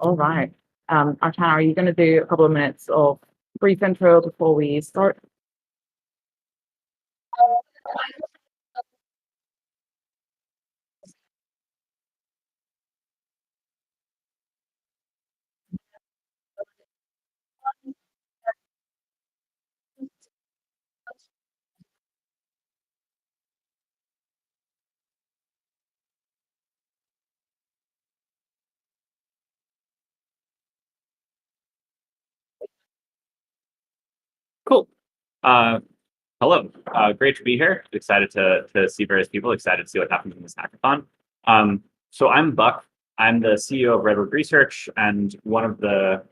All right. Archana, are you going to do a couple of minutes of brief intro before we start? Cool. Hello. Great to be here. Excited to see various people. Excited to see what happens in this hackathon. So I'm Buck. I'm the CEO of Redwood Research and one of the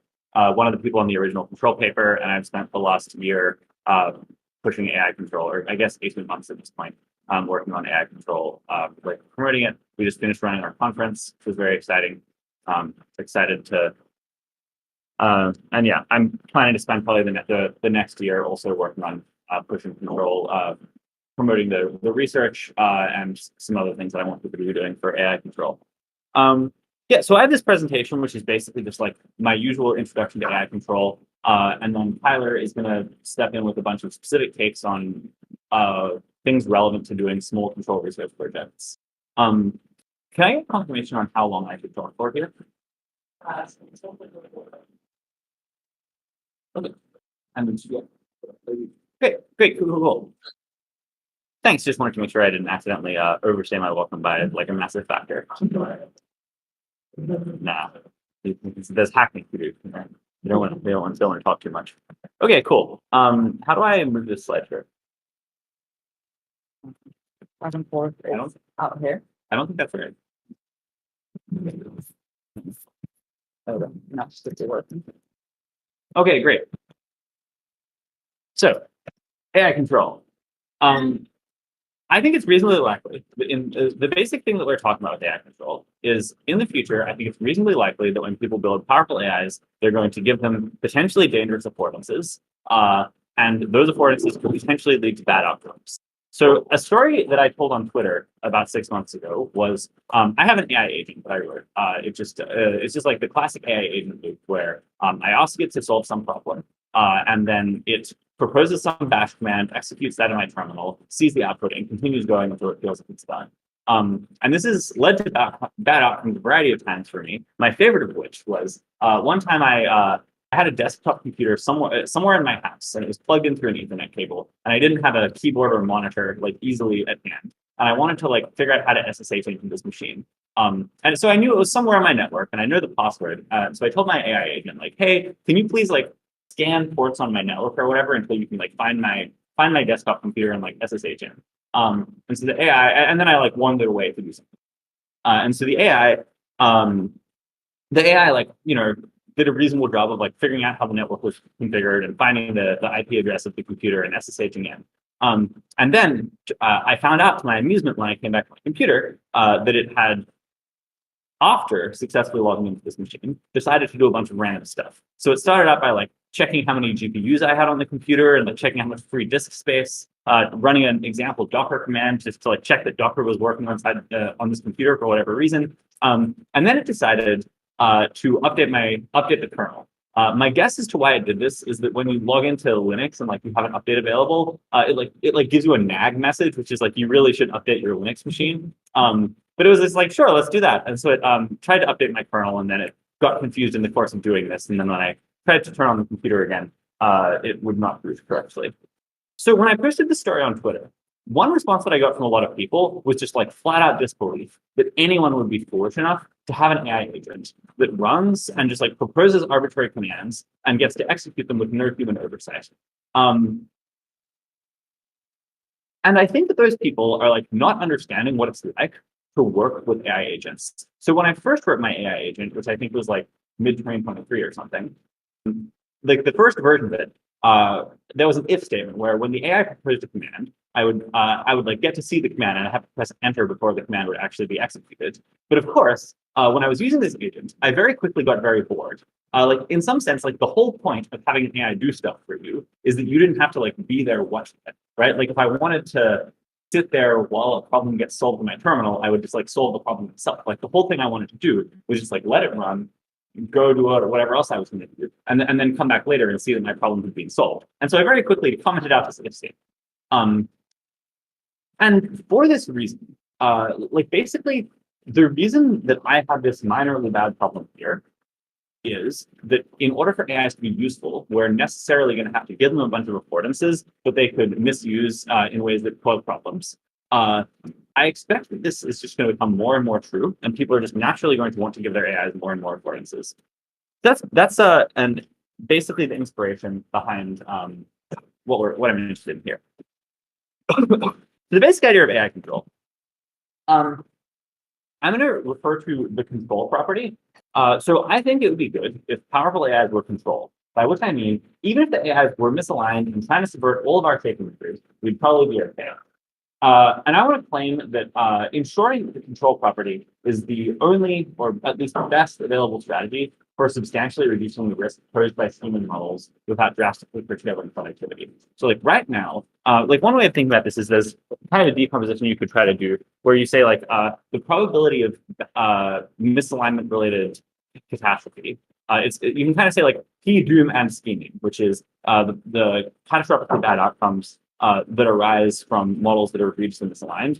people on the original control paper. And I've spent the last year pushing AI control, or I guess 18 months at this point, working on AI control, like promoting it. We just finished running our conference, which was very exciting. Excited to. And yeah, I'm planning to spend probably the next year also working on pushing control, promoting the research and some other things that I want people to be doing for AI control. Yeah, so I have this presentation, which is basically just like my usual introduction to AI control. And then Tyler is going to step in with a bunch of specific takes on things relevant to doing small control research projects. Can I get confirmation on how long I should talk for here? Okay. And then great, cool. Thanks. Just wanted to make sure I didn't accidentally overstay my welcome by like a massive factor. Nah, there's hacking to do. They don't want to talk too much. Okay, cool. How do I move this slide here? Back and forth out here. I don't think that's right. Okay, not just to work. Okay, great. So, AI control. I think it's reasonably likely. The basic thing that we're talking about with AI control is in the future, I think it's reasonably likely that when people build powerful AIs, they're going to give them potentially dangerous affordances. And those affordances could potentially lead to bad outcomes. So a story that I told on Twitter about 6 months ago was I have an AI agent that I wrote. It's just like the classic AI agent loop where I ask it to solve some problem, and then it proposes some bash command, executes that in my terminal, sees the output, and continues going until it feels like it's done. And this has led to bad outcomes a variety of times for me. My favorite of which was one time I had a desktop computer somewhere in my house, and it was plugged in through an Ethernet cable, and I didn't have a keyboard or monitor like easily at hand. And I wanted to like figure out how to SSH into this machine. And so I knew it was somewhere on my network, and I know the password. So I told my AI agent, like, hey, can you please like scan ports on my network or whatever until you can like find my desktop computer and like SSH in. And so the AI, and then I like wandered away to do something. And so the AI like, you know, did a reasonable job of like figuring out how the network was configured and finding the IP address of the computer and SSHing in. And then I found out to my amusement when I came back to my computer that it had, after successfully logging into this machine, decided to do a bunch of random stuff. So it started out by like checking how many GPUs I had on the computer and like checking how much free disk space, running an example Docker command just to like check that Docker was working on this computer for whatever reason. And then it decided to update the kernel. My guess as to why it did this is that when you log into Linux and like you have an update available, it gives you a nag message, which is like you really should update your Linux machine. But it was just like, sure, let's do that. And so it tried to update my kernel, and then it got confused in the course of doing this. And then when I tried to turn on the computer again, it would not boot correctly. So when I posted this story on Twitter, one response that I got from a lot of people was just like flat out disbelief that anyone would be foolish enough to have an AI agent that runs and just like proposes arbitrary commands and gets to execute them with no human oversight. And I think that those people are like not understanding what it's like to work with AI agents. So when I first wrote my AI agent, which I think was like mid-2023 or something, like the first version of it, there was an if statement where when the AI proposed a command, I would like get to see the command and I have to press enter before the command would actually be executed. But of course, when I was using this agent, I very quickly got very bored. Like in some sense, like the whole point of having an AI do stuff for you is that you didn't have to like be there watching it, right? Like if I wanted to sit there while a problem gets solved in my terminal, I would just like solve the problem itself. Like the whole thing I wanted to do was just like let it run, go do whatever else I was going to do, and then come back later and see that my problem was being solved. And so I very quickly commented out this if state. And for this reason, like basically the reason that I have this minorly bad problem here is that in order for AIs to be useful, we're necessarily going to have to give them a bunch of affordances that they could misuse in ways that cause problems. I expect that this is just going to become more and more true, and people are just naturally going to want to give their AIs more and more affordances. That's and basically the inspiration behind what I'm interested in here. The basic idea of AI control. I'm going to refer to the control property. So I think it would be good if powerful AIs were controlled, by which I mean, even if the AIs were misaligned and trying to subvert all of our stakeholders, we'd probably be okay. And I want to claim that ensuring the control property is the only, or at least the best available strategy for substantially reducing the risk posed by scheming models without drastically curtailing productivity. So like right now, like one way of thinking about this is there's kind of a decomposition you could try to do where you say like the probability of misalignment related catastrophe. You can kind of say like P, doom, and scheming, which is the catastrophically bad outcomes that arise from models that are egregiously misaligned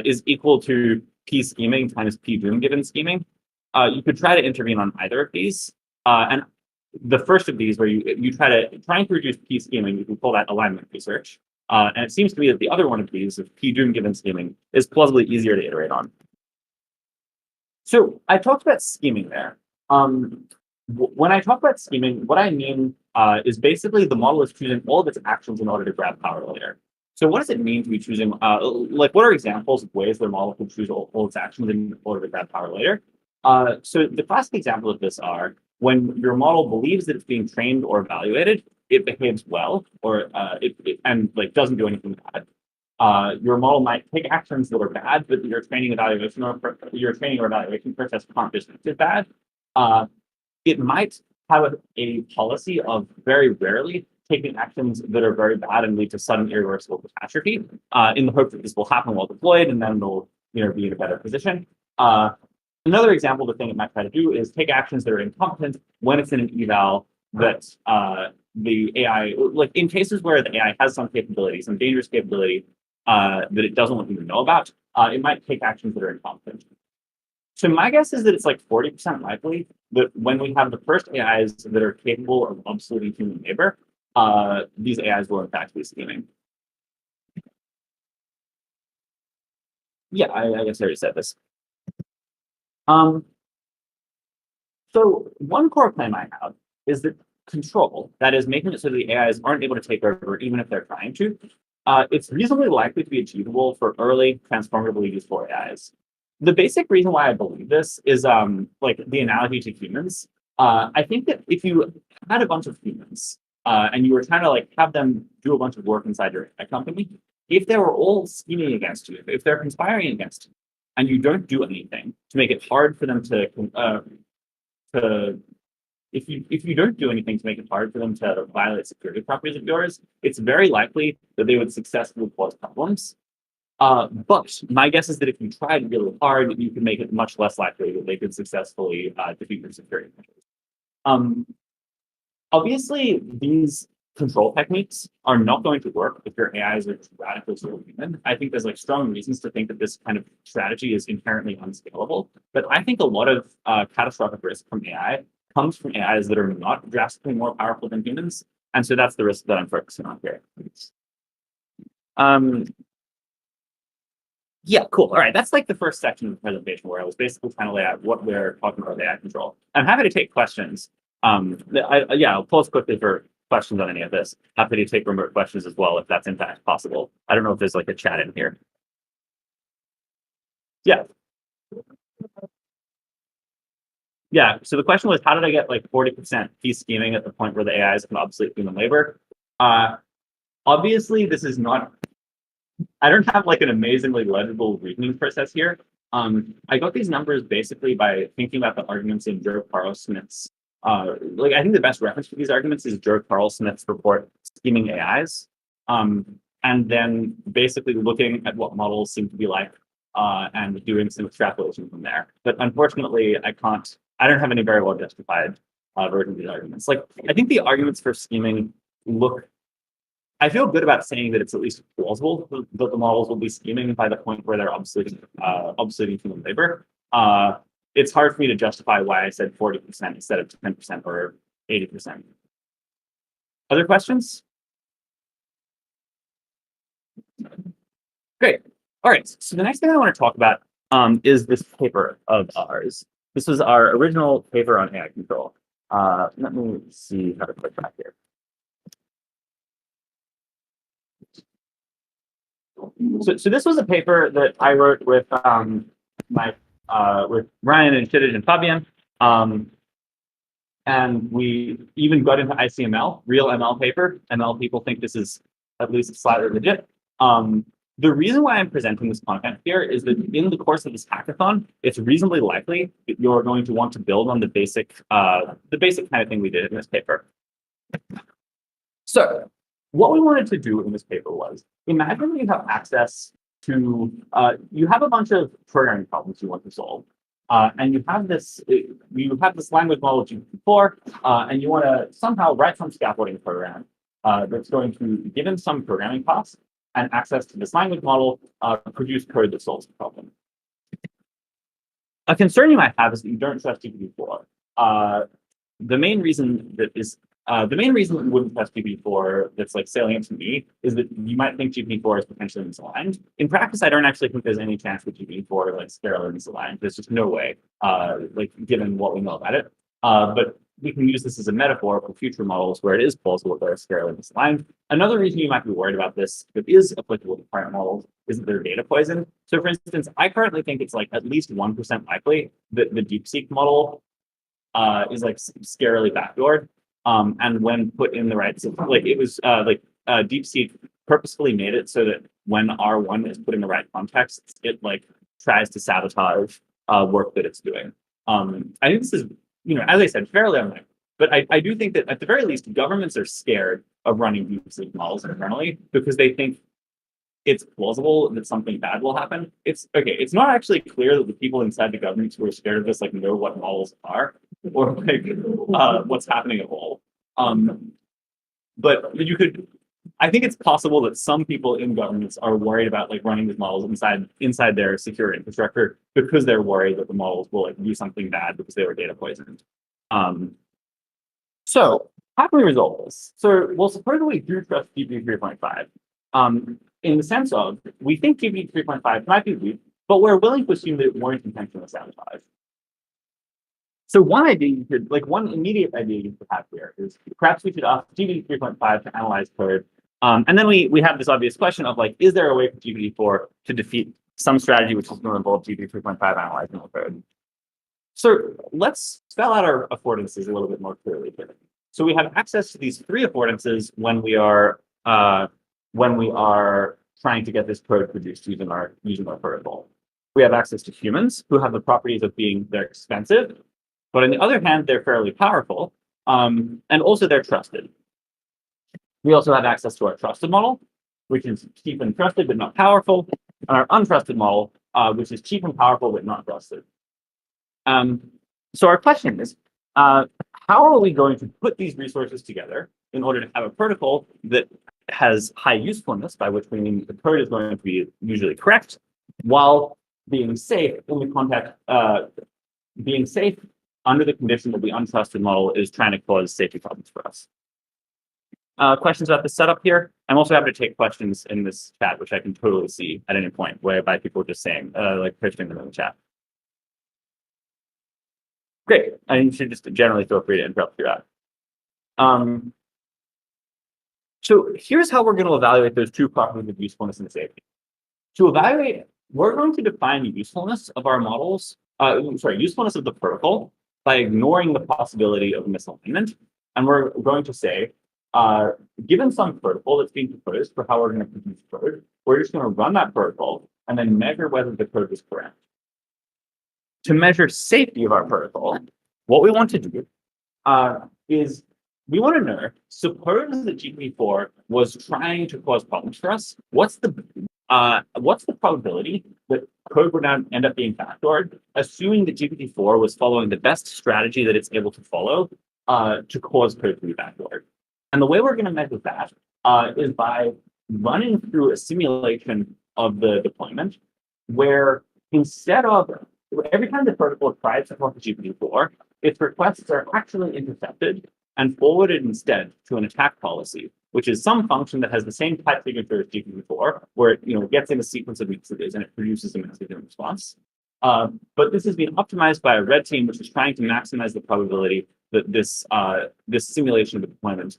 is equal to P scheming times P doom given scheming. You could try to intervene on either of these. And the first of these, where you trying to reduce P scheming, you can call that alignment research. And it seems to me that the other one of these, of P doom given scheming, is plausibly easier to iterate on. So I talked about scheming there. When I talk about scheming, what I mean is basically the model is choosing all of its actions in order to grab power later. So what does it mean to be choosing, like what are examples of ways the model can choose all its actions in order to grab power later? So the classic examples of this are when your model believes that it's being trained or evaluated, it behaves well, or and like doesn't do anything bad. Your model might take actions that are bad, but your training or evaluation process can't dismiss it bad. It might have a policy of very rarely taking actions that are very bad and lead to sudden irreversible catastrophe, in the hope that this will happen while deployed, and then they'll be in a better position. Another example of the thing it might try to do is take actions that are incompetent when it's in an eval that the AI, like in cases where the AI has some capability, some dangerous capability that it doesn't want you to know about, it might take actions that are incompetent. So my guess is that it's like 40% likely that when we have the first AIs that are capable of obsoleting human labor, these AIs will in fact be scheming. Yeah, I guess I already said this. So one core claim I have is that control, that is making it so the AIs aren't able to take over even if they're trying to, it's reasonably likely to be achievable for early transformatively useful AIs. The basic reason why I believe this is like the analogy to humans. I think that if you had a bunch of humans and you were trying to like have them do a bunch of work inside your AI company, if they were all scheming against you, if they're conspiring against you, and you don't do anything to make it hard for them if you don't do anything to make it hard for them to violate security properties of yours, it's very likely that they would successfully cause problems. But my guess is that if you tried really hard, you can make it much less likely that they could successfully defeat your security measures. Obviously, these control techniques are not going to work if your AIs are radically superhuman. I think there's like strong reasons to think that this kind of strategy is inherently unscalable. But I think a lot of catastrophic risk from AI comes from AIs that are not drastically more powerful than humans. And so that's the risk that I'm focusing on here. Yeah, cool. All right, that's like the first section of the presentation where I was basically trying to lay out what we're talking about with AI control. I'm happy to take questions. I'll pause quickly for questions on any of this. Happy to take remote questions as well if that's in fact possible. I don't know if there's like a chat in here. Yeah. Yeah, so the question was, how did I get like 40% P scheming at the point where the AIs can obsolete human labor? Obviously, this is not, I don't have like an amazingly legible reasoning process here. I got these numbers basically by thinking about the arguments in Joe Carl Smith's, like I think the best reference for these arguments is Joe Carl Smith's report, Scheming AIs. And then basically looking at what models seem to be like and doing some extrapolation from there. But unfortunately, I can't I don't have any very well justified version of these arguments. Like, I think the arguments for scheming look. I feel good about saying that it's at least plausible that the models will be scheming by the point where they're obsoleting human labor. It's hard for me to justify why I said 40% instead of 10% or 80%. Other questions? Great. All right. So the next thing I want to talk about is this paper of ours. This was our original paper on AI control. Let me see how to click back here. So this was a paper that I wrote with with Ryan and Shidej and Fabian. And we even got into ICML, real ML paper. ML people think this is at least slightly legit. The reason why I'm presenting this content here is that in the course of this hackathon, it's reasonably likely that you're going to want to build on the basic kind of thing we did in this paper. So what we wanted to do in this paper was, imagine you have access to, you have a bunch of programming problems you want to solve. And you have this language model GPT-4, and you want to somehow write some scaffolding program that's going to, given some programming costs and access to this language model, produce code that solves the problem. A concern you might have is that you don't trust GPT-4. The main reason that you wouldn't trust GPT-4 that's like salient to me is that you might think GPT-4 is potentially misaligned. In practice, I don't actually think there's any chance that GPT-4 like scarily misaligned. There's just no way, like given what we know about it. But we can use this as a metaphor for future models where it is plausible that they're scarily misaligned. Another reason you might be worried about this, that is applicable to current models, is that they're data poisoned. So for instance, I currently think it's like at least 1% likely that the DeepSeek model is like scarily backdoored. And when put in the right, like it was DeepSeek purposefully made it so that when R1 is put in the right context, it like tries to sabotage work that it's doing. I think this is, as I said, fairly unlikely. But I do think that at the very least, governments are scared of running DeepSeek models internally because they think it's plausible that something bad will happen. It's not actually clear that the people inside the government who are scared of this like know what models are or like what's happening at all. But you could, I think it's possible that some people in governments are worried about like running these models inside their secure infrastructure because they're worried that the models will like do something bad because they were data poisoned. So how can we resolve this? So well, supposedly we do trust GPT 3.5. In the sense of, we think GPT 3.5 might be weak, but we're willing to assume that it weren't intentional sabotage. So one immediate idea you could have here is perhaps we should ask GPT 3.5 to analyze code. And then we have this obvious question of like, is there a way for GPT-4 to defeat some strategy which is going to involve GPT 3.5 analyzing the code? So let's spell out our affordances a little bit more clearly here. So we have access to these three affordances when we are trying to get this code produced using our protocol. We have access to humans who have the properties of being they're expensive, but on the other hand, they're fairly powerful, and also they're trusted. We also have access to our trusted model, which is cheap and trusted but not powerful, and our untrusted model, which is cheap and powerful but not trusted. So our question is, how are we going to put these resources together in order to have a protocol that has high usefulness, by which we mean the code is going to be usually correct, while being safe in the context, being safe under the condition that the untrusted model is trying to cause safety problems for us. Questions about the setup here? I'm also happy to take questions in this chat, which I can totally see at any point, whereby people are just saying, like posting them in the chat. Great. And you should just generally feel free to interrupt throughout. So here's how we're going to evaluate those two properties of usefulness and safety. To evaluate, we're going to define the usefulness of our models, usefulness of the protocol by ignoring the possibility of misalignment. And we're going to say, given some protocol that's being proposed for how we're going to produce code, we're just going to run that protocol and then measure whether the code is correct. To measure safety of our protocol, what we want to do is we want to know, suppose that GPT-4 was trying to cause problems for us. What's the probability that code would now end up being backdoored, assuming that GPT-4 was following the best strategy that it's able to follow to cause code to be backdoored. And the way we're going to measure that is by running through a simulation of the deployment where instead of every time the protocol tries to talk to GPT-4, its requests are actually intercepted and forwarded instead to an attack policy, which is some function that has the same type signature as GPT-4, where it gets in a sequence of messages and it produces a message in response. But this has been optimized by a red team, which is trying to maximize the probability that this simulation of the deployment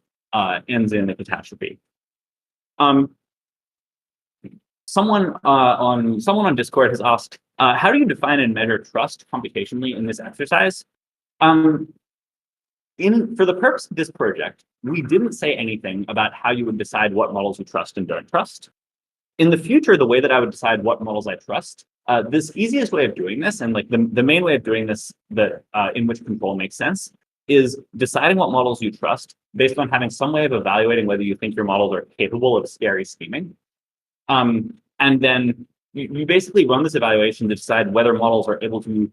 ends in a catastrophe. Someone on Discord has asked, how do you define and measure trust computationally in this exercise? For the purpose of this project, we didn't say anything about how you would decide what models you trust and don't trust. In the future, the way that I would decide what models I trust, this easiest way of doing this, and like the main way of doing this that in which control makes sense, is deciding what models you trust based on having some way of evaluating whether you think your models are capable of scary scheming. And then you basically run this evaluation to decide whether models are able to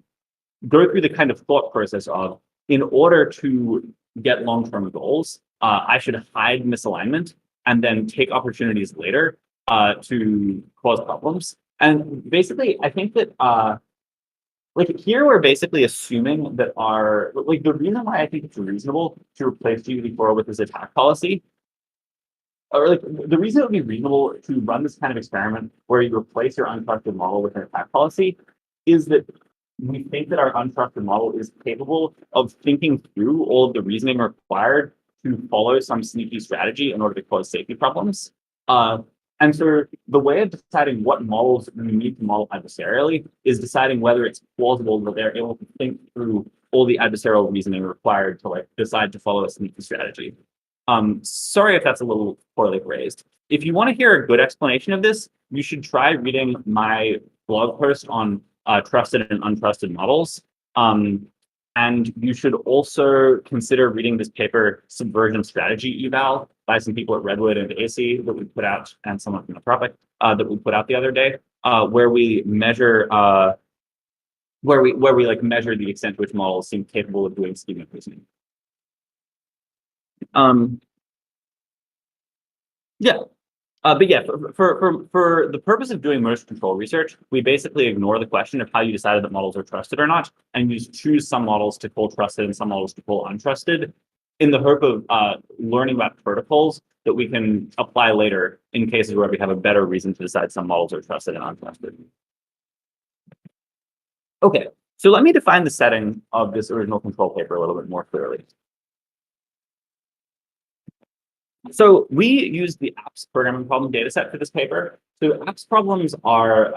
go through the kind of thought process of, in order to get long-term goals, I should hide misalignment and then take opportunities later to cause problems. And basically, I think that here we're basically assuming that the reason why I think it's reasonable to replace GPT-4 with this attack policy, or the reason it would be reasonable to run this kind of experiment where you replace your untrusted model with an attack policy is that we think that our untrusted model is capable of thinking through all of the reasoning required to follow some sneaky strategy in order to cause safety problems. And so the way of deciding what models we need to model adversarially is deciding whether it's plausible that they're able to think through all the adversarial reasoning required to decide to follow a sneaky strategy. Sorry if that's a little poorly phrased. If you want to hear a good explanation of this, you should try reading my blog post on trusted and untrusted models. And you should also consider reading this paper, Subversion Strategy Eval, by some people at Redwood and AC that we put out, and someone from Anthropic that we put out the other day, where we measure measure the extent to which models seem capable of doing schema reasoning. But yeah, for the purpose of doing motion control research, we basically ignore the question of how you decided that models are trusted or not, and you just choose some models to call trusted and some models to call untrusted, in the hope of learning about protocols that we can apply later in cases where we have a better reason to decide some models are trusted and untrusted. Okay, so let me define the setting of this original control paper a little bit more clearly. So we used the apps programming problem dataset for this paper. So apps problems are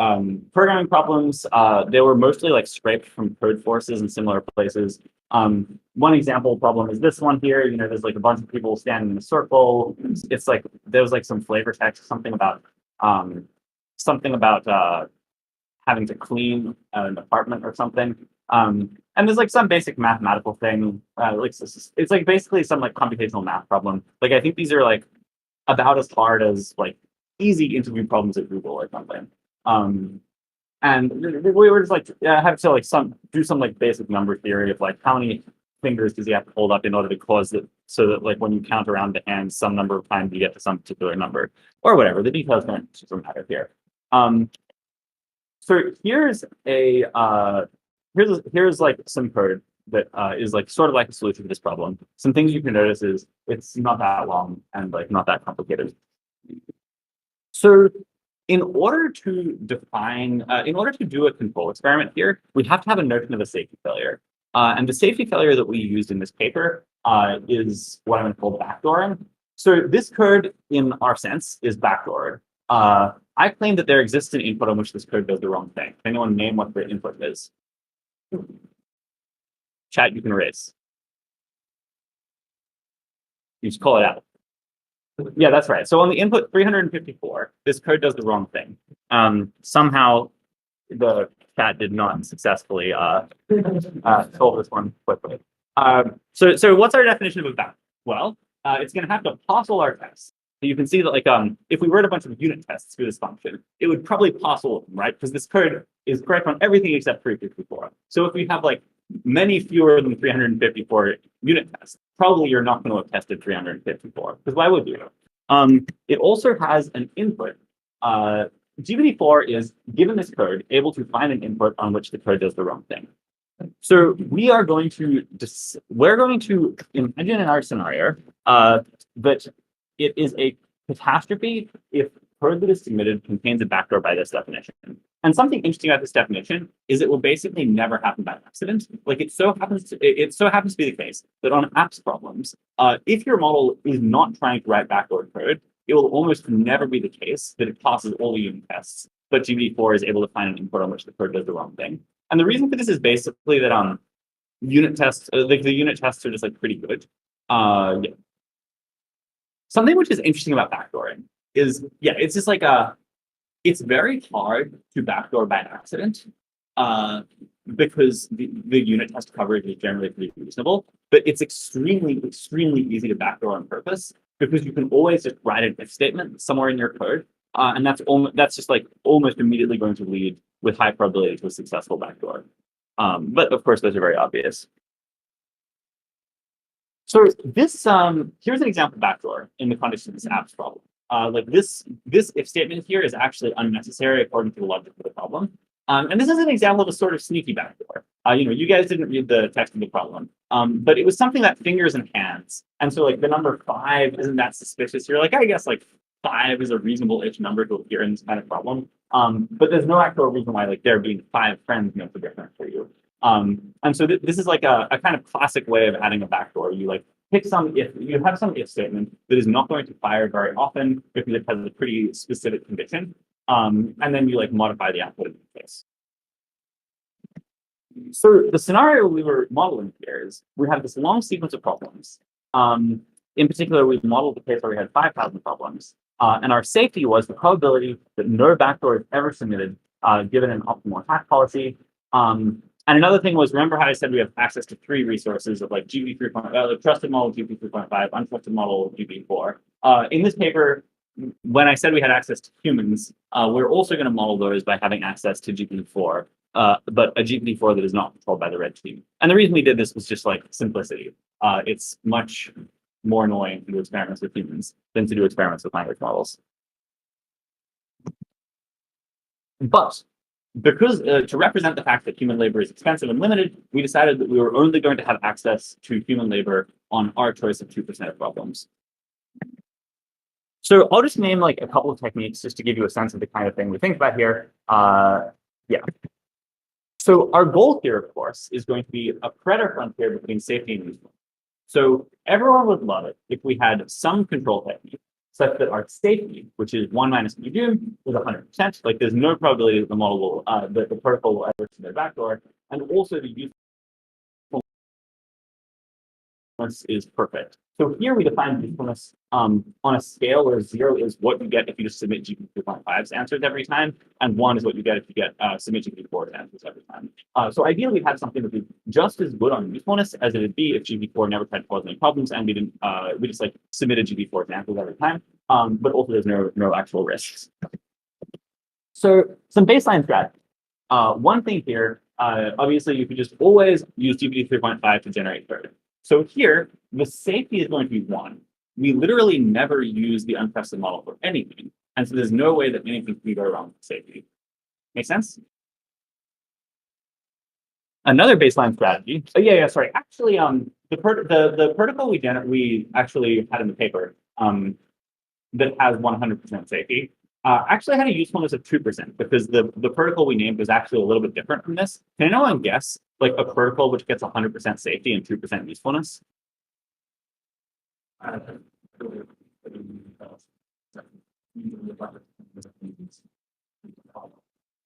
programming problems. They were mostly scraped from code forces and similar places. One example problem is this one here. There's a bunch of people standing in a circle. It's there was some flavor text, something about having to clean an apartment or something. And there's some basic mathematical thing. It's basically some computational math problem. I think these are about as hard as easy interview problems at Google or something. And we were just have to do some basic number theory of how many fingers does he have to hold up in order to cause it so that when you count around the hands some number of times you get to some particular number or whatever. The details don't super matter here. So here's some code that is sort of a solution to this problem. Some things you can notice is it's not that long and not that complicated. So in order to do a control experiment here, we have to have a notion of a safety failure. And the safety failure that we used in this paper is what I'm going to call backdooring. So this code, in our sense, is backdoored. I claim that there exists an input on which this code does the wrong thing. Can anyone name what the input is? Chat, you can erase. You just call it out. Yeah, that's right. So on the input 354, this code does the wrong thing. Somehow the chat did not successfully solve this one quickly. So what's our definition of a back? Well, it's going to have to pass all our tests. So you can see that like if we wrote a bunch of unit tests for this function, it would probably pass all of them, right? Because this code is correct on everything except 354. So if we have like many fewer than 354 unit tests, probably you're not going to have tested 354. Because why would you? It also has an input. GPT-4 is, given this code, able to find an input on which the code does the wrong thing. So we're going to imagine in our scenario that it is a catastrophe if code that is submitted contains a backdoor by this definition. And something interesting about this definition is it will basically never happen by accident. Like it so happens to be the case that on apps problems, if your model is not trying to write backdoor code, it will almost never be the case that it passes all the unit tests, but GPT-4 is able to find an input on which the code does the wrong thing. And the reason for this is basically that unit tests, like the unit tests are just like pretty good. Yeah. Something which is interesting about backdooring is, yeah, it's just like it's very hard to backdoor by accident because the unit test coverage is generally pretty reasonable, but it's extremely, extremely easy to backdoor on purpose because you can always just write an if statement somewhere in your code. And that's just like almost immediately going to lead with high probability to a successful backdoor. But of course, those are very obvious. So this here's an example backdoor in the context of this apps problem. Like this if statement here is actually unnecessary according to the logic of the problem. And this is an example of a sort of sneaky backdoor. You guys didn't read the text of the problem, but it was something that fingers and hands. And so like the number 5 isn't that suspicious. You're like, I guess like 5 is a reasonable-ish number to appear in this kind of problem. But there's no actual reason why like there being 5 friends makes a difference for you. And so this is like a kind of classic way of adding a backdoor. You like pick you have some if statement that is not going to fire very often because it has a pretty specific condition. And then you like modify the output in the case. So the scenario we were modeling here is we have this long sequence of problems. In particular, we've modeled the case where we had 5,000 problems. And our safety was the probability that no backdoor is ever submitted given an optimal attack policy. And another thing was, remember how I said we have access to 3 resources of like GPT 3.5, trusted model GPT 3.5, untrusted model GPT-4. In this paper, when I said we had access to humans, we're also going to model those by having access to GPT-4, but a GPT-4 that is not controlled by the red team. And the reason we did this was just like simplicity. It's much more annoying to do experiments with humans than to do experiments with language models. But because to represent the fact that human labor is expensive and limited, we decided that we were only going to have access to human labor on our choice of 2% of problems. So I'll just name like a couple of techniques just to give you a sense of the kind of thing we think about here. Yeah. So our goal here, of course, is going to be a Pareto frontier between safety and usefulness. So everyone would love it if we had some control technique such that our safety, which is 1 minus medium, is 100%. Like there's no probability that the model will, that the protocol will ever submit a backdoor, and also the usefulness is perfect. So here we define usefulness on a scale where 0 is what you get if you just submit GPT-3.5's answers every time, and 1 is what you get if you get submit GPT-4's answers every time. So ideally, we'd have something that would be just as good on usefulness as it would be if GPT-4 never tried to cause any problems, and we just like submitted GPT-4's answers every time. But also there's no actual risks. So some baseline strategy. One thing here, obviously, you could just always use GPT 3.5 to generate code. So here, the safety is going to be 1. We literally never use the untrusted model for anything. And so there's no way that anything can go wrong with safety. Make sense? Another baseline strategy. Oh, yeah, sorry. Actually, the protocol we actually had in the paper that has 100% safety actually had a usefulness of 2% because the protocol we named was actually a little bit different from this. Can anyone guess like a protocol which gets 100% safety and 2% usefulness?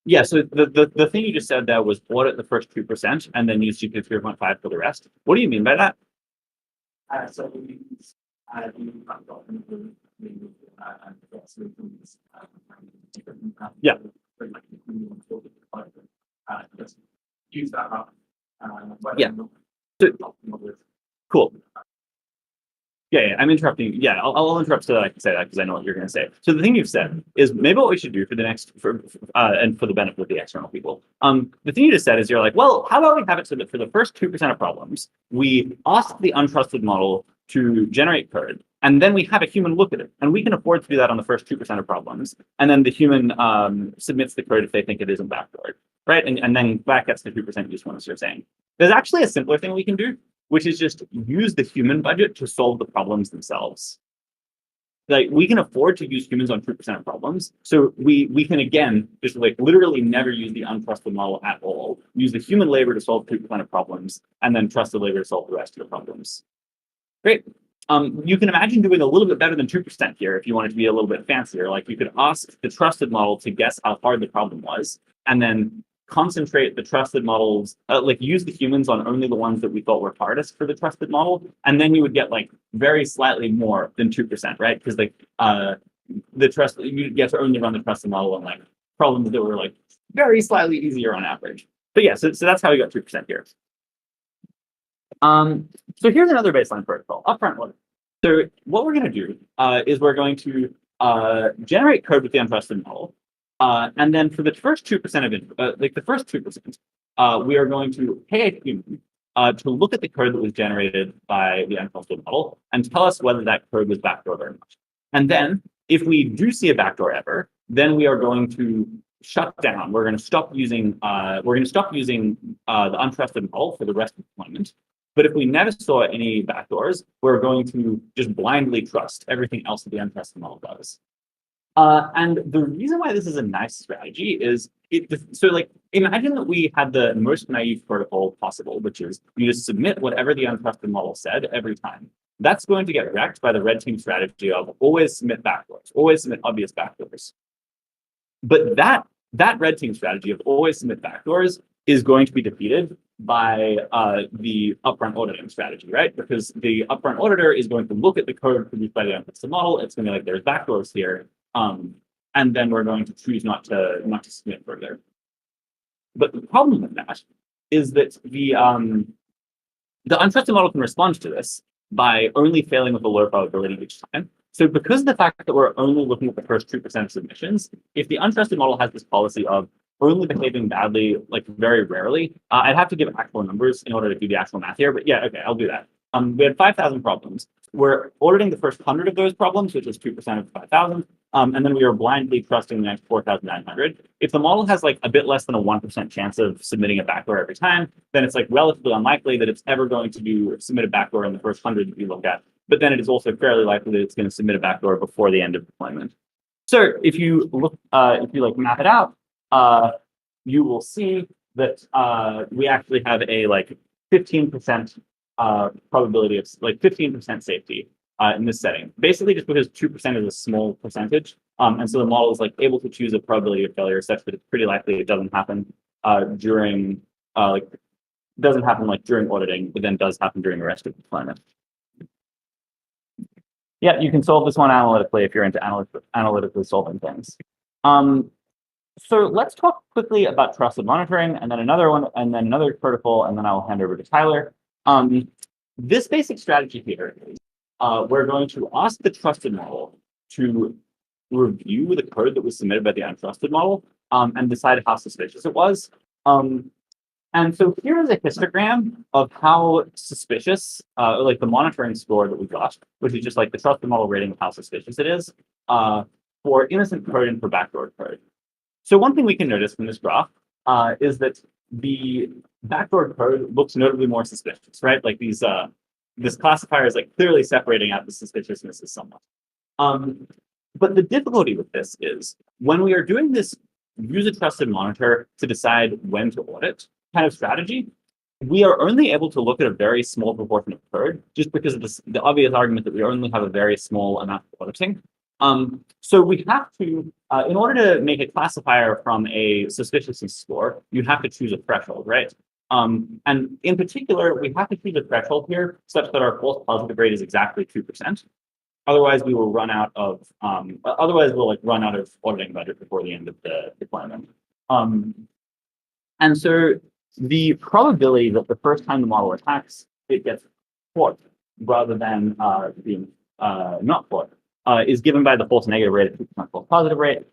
Yeah, so the thing you just said there was audit the first 2% and then use GPT 3.5 for the rest. What do you mean by that? Yeah. Yeah. So, cool. Okay, I'm interrupting. Yeah, I'll interrupt so that I can say that because I know what you're going to say. So the thing you've said is maybe what we should do for the next, and for the benefit of the external people. The thing you just said is you're like, well, how about we have it so that for the first 2% of problems, we ask the untrusted model to generate code, and then we have a human look at it, and we can afford to do that on the first 2% of problems, and then the human submits the code if they think it isn't backdoored, right? And then that gets the 2% usefulness you're saying. There's actually a simpler thing we can do, which is just use the human budget to solve the problems themselves. Like we can afford to use humans on 2% of problems. So we can, again, just like literally never use the untrusted model at all. Use the human labor to solve 2% of problems, and then trusted labor to solve the rest of the problems. Great. You can imagine doing a little bit better than 2% here if you wanted to be a little bit fancier. Like you could ask the trusted model to guess how hard the problem was, and then concentrate the trusted models, like use the humans on only the ones that we thought were hardest for the trusted model, and then you would get like very slightly more than 2%, right? Because like you get to only run the trusted model on like problems that were like very slightly easier on average. But yeah, so that's how we got 2% here. So here's another baseline protocol, upfront loading. So what we're going to do is we're going to generate code with the untrusted model. And then for the first 2% of it, like the first 2%, we are going to pay a human to look at the code that was generated by the untrusted model and tell us whether that code was backdoored or not. And then if we do see a backdoor error, then we are going to shut down. We're going to stop using the untrusted model for the rest of the deployment. But if we never saw any backdoors, we're going to just blindly trust everything else that the untrusted model does. And the reason why this is a nice strategy is so like imagine that we had the most naive protocol possible, which is you just submit whatever the untrusted model said every time. That's going to get wrecked by the red team strategy of always submit backdoors, always submit obvious backdoors. But that red team strategy of always submit backdoors is going to be defeated by the upfront auditing strategy, right? Because the upfront auditor is going to look at the code produced by the untrusted model. It's going to be like, there's backdoors here. And then we're going to choose not to submit further. But the problem with that is that the untrusted model can respond to this by only failing with a low probability each time. So because of the fact that we're only looking at the first 2% of submissions, if the untrusted model has this policy of only behaving badly, like very rarely, I'd have to give actual numbers in order to do the actual math here. But yeah, okay, I'll do that. We had 5,000 problems. We're auditing the first 100 of those problems, which is 2% of 5,000. And then we are blindly trusting the next 4,900. If the model has like a bit less than a 1% chance of submitting a backdoor every time, then it's like relatively unlikely that it's ever going to submit a backdoor in the first 100 that we look at. But then it is also fairly likely that it's going to submit a backdoor before the end of deployment. So if you look, if you like map it out, you will see that we actually have a like 15% probability of like 15% safety in this setting. Basically, just because 2% is a small percentage, and so the model is like able to choose a probability of failure such that it's pretty likely it doesn't happen during during auditing, but then does happen during the rest of the deployment. Yeah, you can solve this one analytically if you're into analytically solving things. So let's talk quickly about trusted monitoring, and then another one, and then another protocol, and then I'll hand over to Tyler. This basic strategy here is we're going to ask the trusted model to review the code that was submitted by the untrusted model and decide how suspicious it was. And so here is a histogram of how suspicious, like the monitoring score that we got, which is just like the trusted model rating of how suspicious it is for innocent code and for backdoor code. So one thing we can notice from this graph is that the backdoor code looks notably more suspicious, right? Like these, this classifier is like clearly separating out the suspiciousness somewhat. But the difficulty with this is when we are doing this use a trusted monitor to decide when to audit kind of strategy, we are only able to look at a very small proportion of code just because of the obvious argument that we only have a very small amount of auditing. So we have to, in order to make a classifier from a suspiciousness score, you have to choose a threshold, right? And in particular, we have to choose a threshold here such that our false positive rate is exactly 2%. Otherwise, we will run out of, otherwise we'll like run out of auditing budget before the end of the deployment. And so the probability that the first time the model attacks, it gets caught rather than being not flawed is given by the false negative rate of 2% false positive rate,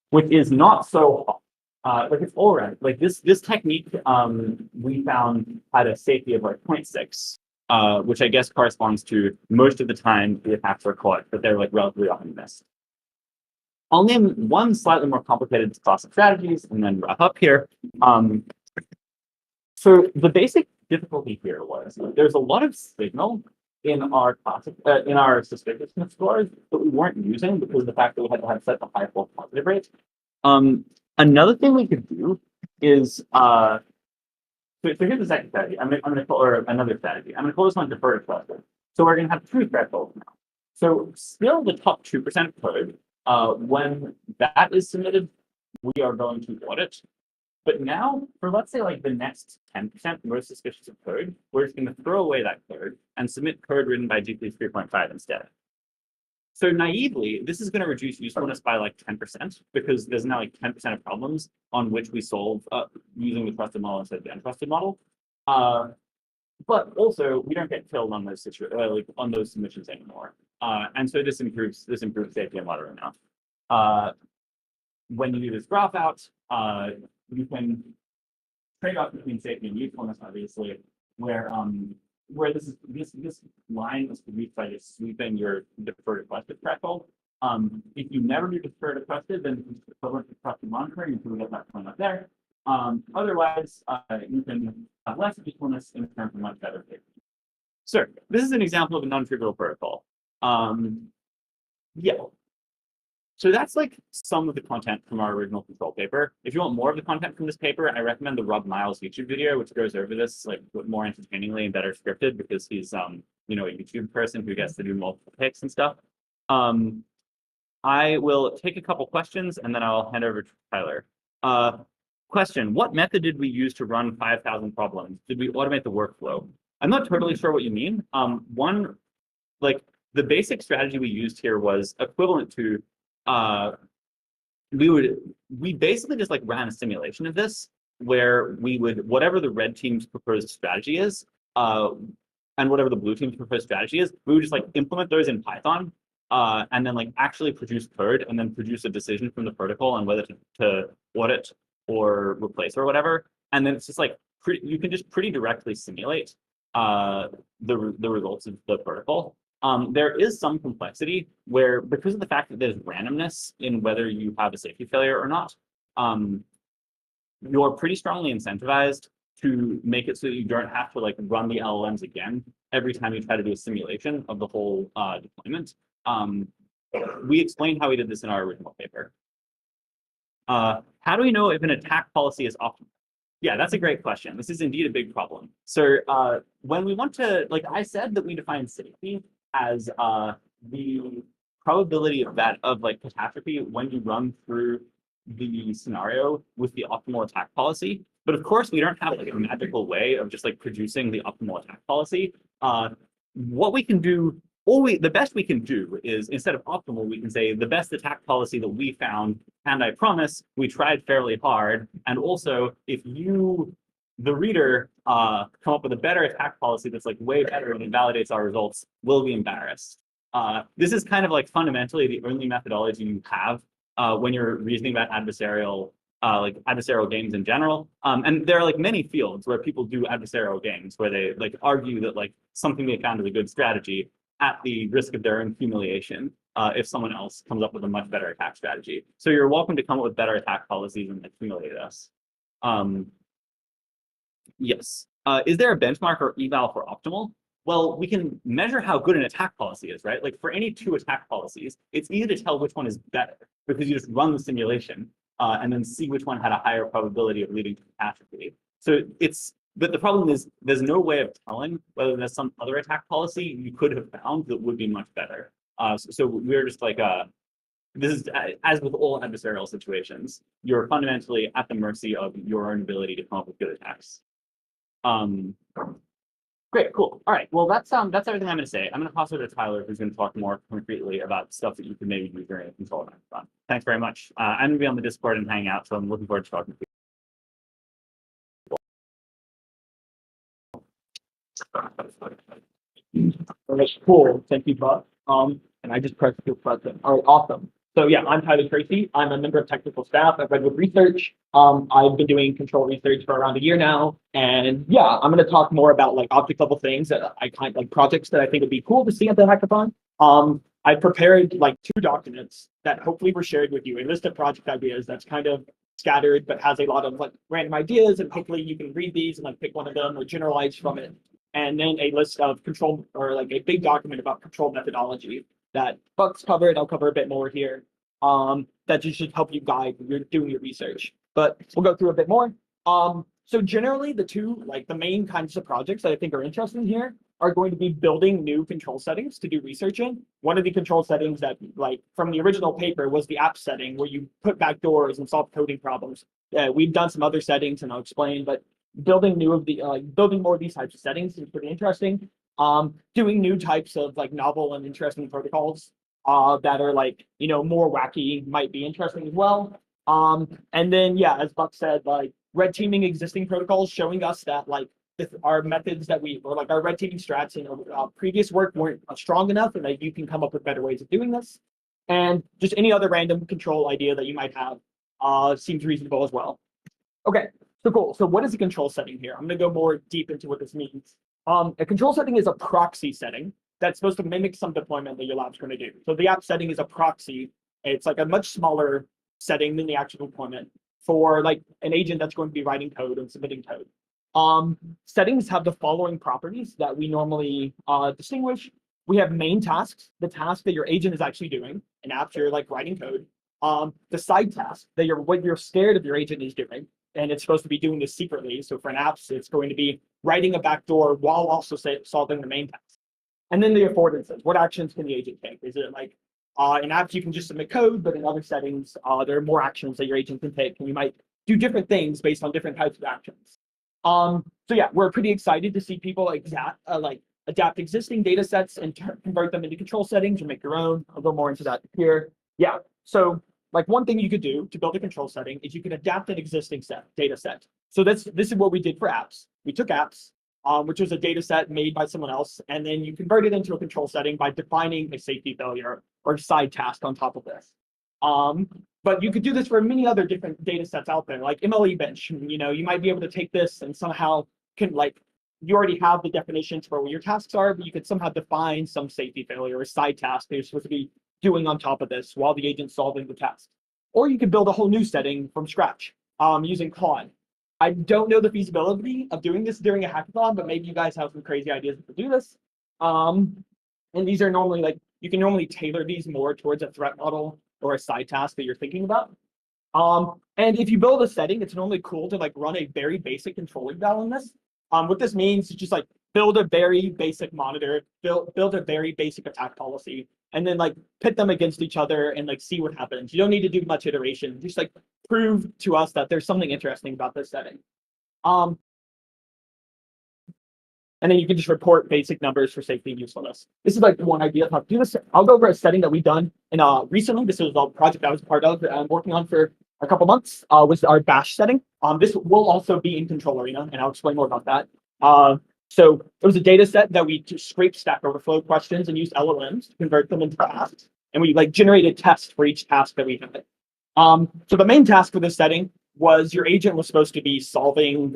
which is not so like it's all right. Like this technique we found had a safety of like 0.6, which I guess corresponds to most of the time the attacks are caught, but they're like relatively often missed. I'll name one slightly more complicated class of strategies and then wrap up here. So the basic difficulty here was there's a lot of signal in our suspiciousness scores that we weren't using because of the fact that we had to have such a high false positive rate. Another thing we could do is so here's the second strategy. I'm gonna call, or another strategy. I'm gonna call this one deferred cluster. So we're gonna have two thresholds now. So still the top 2% of code, when that is submitted, we are going to audit. But now, for let's say like the next 10% most suspicious of code, we're just going to throw away that code and submit code written by GPs 3.5 instead. So naively, this is going to reduce usefulness by like 10% because there's now like 10% of problems on which we solve using the trusted model instead of the untrusted model. But also, we don't get killed on those like on those submissions anymore. And so this improves safety a moderate amount. When you do this graph out, you can trade off between safety and usefulness, obviously, where this line is produced by just sweeping your deferred requested threshold. If you never do deferred requested, then it's equivalent to trusted monitoring until we get that point up there. Otherwise, you can have less usefulness in terms of much better safety. So this is an example of a non-trivial protocol. Yeah. So that's like some of the content from our original control paper. If you want more of the content from this paper, I recommend the Rob Miles YouTube video, which goes over this like more entertainingly and better scripted because he's a YouTube person who gets to do multiple picks and stuff. I will take a couple questions and then I'll hand over to Tyler. Question: what method did we use to run 5,000 problems? Did we automate the workflow? I'm not totally sure what you mean. Like the basic strategy we used here was equivalent to we basically just like ran a simulation of this where we would whatever the red team's proposed strategy is and whatever the blue team's proposed strategy is, we would just like implement those in Python and then like actually produce code and then produce a decision from the protocol on whether to audit or replace or whatever. And then it's just like you can just pretty directly simulate the results of the protocol. There is some complexity where, because of the fact that there's randomness in whether you have a safety failure or not, you're pretty strongly incentivized to make it so that you don't have to like run the LLMs again every time you try to do a simulation of the whole deployment. We explained how we did this in our original paper. How do we know if an attack policy is optimal? Yeah, that's a great question. This is indeed a big problem. So when we want to, like I said, that we define safety as the probability of like catastrophe when you run through the scenario with the optimal attack policy. But of course, we don't have like a magical way of just like producing the optimal attack policy. What we can do, the best we can do is instead of optimal, we can say the best attack policy that we found, and I promise we tried fairly hard. And also, if you, the reader, come up with a better attack policy that's like way better and invalidates our results, we'll be embarrassed. This is kind of like fundamentally the only methodology you have when you're reasoning about adversarial games in general. And there are like many fields where people do adversarial games where they like argue that like something they found is a good strategy at the risk of their own humiliation if someone else comes up with a much better attack strategy. So you're welcome to come up with better attack policies and humiliate us. Yes. Is there a benchmark or eval for optimal? Well, we can measure how good an attack policy is, right? Like for any two attack policies, it's easy to tell which one is better because you just run the simulation and then see which one had a higher probability of leading to catastrophe. So but the problem is there's no way of telling whether there's some other attack policy you could have found that would be much better. So we're just like, this is as with all adversarial situations, you're fundamentally at the mercy of your own ability to come up with good attacks. Great, cool. All right, well, that's everything I'm going to say. I'm going to pass over to Tyler, who's going to talk more concretely about stuff that you could maybe do during a control hackathon. Thanks very much. I'm going to be on the Discord and hang out, so I'm looking forward to talking to you. All right, cool. Thank you, Buck. And I just pressed the button. All right, awesome. So yeah, I'm Tracy. I'm a member of technical staff at Redwood Research. I've been doing control research for around a year now. And yeah, I'm going to talk more about like object level things that I kind of like projects that I think would be cool to see at the hackathon. I prepared like 2 documents that hopefully were shared with you, a list of project ideas that's kind of scattered, but has a lot of like random ideas. And hopefully you can read these and like pick one of them or generalize from it. And then a list of control, or like a big document about control methodology that Buck's covered. I'll cover a bit more here. That just should help you guide when you're doing your research. But we'll go through a bit more. So generally the main kinds of projects that I think are interesting here are going to be building new control settings to do research in. One of the control settings that like from the original paper was the app setting where you put backdoors and solve coding problems. We've done some other settings and I'll explain, but building more of these types of settings is pretty interesting. Doing new types of like novel and interesting protocols that are like, more wacky might be interesting as well. And then, yeah, as Buck said, like red teaming existing protocols, showing us that like if our methods that our red teaming strats in previous work weren't strong enough, and that you can come up with better ways of doing this. And just any other random control idea that you might have seems reasonable as well. Okay, so cool. So what is a control setting here? I'm going to go more deep into what this means. A control setting is a proxy setting that's supposed to mimic some deployment that your lab's going to do. So the app setting is a proxy. It's like a much smaller setting than the actual deployment for like an agent that's going to be writing code and submitting code. Settings have the following properties that we normally distinguish. We have main tasks, the task that your agent is actually doing, and apps you're like writing code. The side task that what you're scared of your agent is doing, and it's supposed to be doing this secretly. So for an apps, it's going to be writing a backdoor while also solving the main task. And then the affordances. What actions can the agent take? Is it like in apps you can just submit code, but in other settings there are more actions that your agent can take, and you might do different things based on different types of actions. So yeah, we're pretty excited to see people adapt existing data sets and convert them into control settings or make your own. I'll go more into that here. Yeah, so like one thing you could do to build a control setting is you can adapt an existing data set. So this is what we did for apps. We took apps, which was a data set made by someone else, and then you convert it into a control setting by defining a safety failure or side task on top of this. But you could do this for many other different data sets out there, like MLE bench. You might be able to take this and somehow you already have the definitions for what your tasks are, but you could somehow define some safety failure or side task that you're supposed to be doing on top of this while the agent's solving the task. Or you could build a whole new setting from scratch using Claude. I don't know the feasibility of doing this during a hackathon, but maybe you guys have some crazy ideas to do this. And these are normally you can normally tailor these more towards a threat model or a side task that you're thinking about. And if you build a setting, it's normally cool to run a very basic control eval in this. What this means is just build a very basic monitor, build a very basic attack policy, and then pit them against each other and see what happens. You don't need to do much iteration. Just prove to us that there's something interesting about this setting. And then you can just report basic numbers for safety and usefulness. This is one idea of how to do this. I'll go over a setting that we've done recently. This was a project I was part of that I'm working on for a couple months, was our bash setting. This will also be in Control Arena, and I'll explain more about that. So it was a data set that we just scraped Stack Overflow questions and used LLMs to convert them into tasks. And we generated tests for each task that we had. So the main task for this setting was your agent was supposed to be solving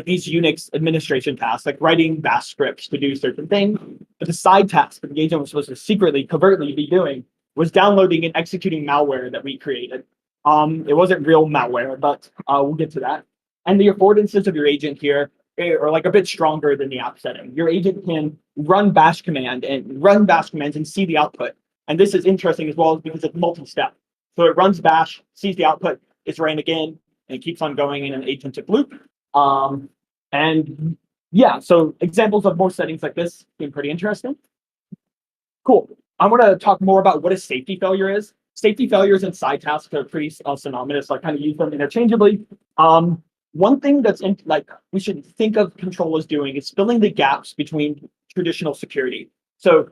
these Unix administration tasks, writing bash scripts to do certain things. But the side task that the agent was supposed to secretly, covertly be doing was downloading and executing malware that we created. It wasn't real malware, but we'll get to that. And the affordances of your agent here are a bit stronger than the app setting. Your agent can run bash commands and see the output. And this is interesting as well because it's multi-step. So it runs bash, sees the output, it's ran again, and it keeps on going in an agentic loop. And yeah, so examples of more settings like this seem pretty interesting. Cool. I want to talk more about what a safety failure is. Safety failures and side tasks are pretty synonymous. I kind of use them interchangeably. One thing that's we should think of control as doing is filling the gaps between traditional security. So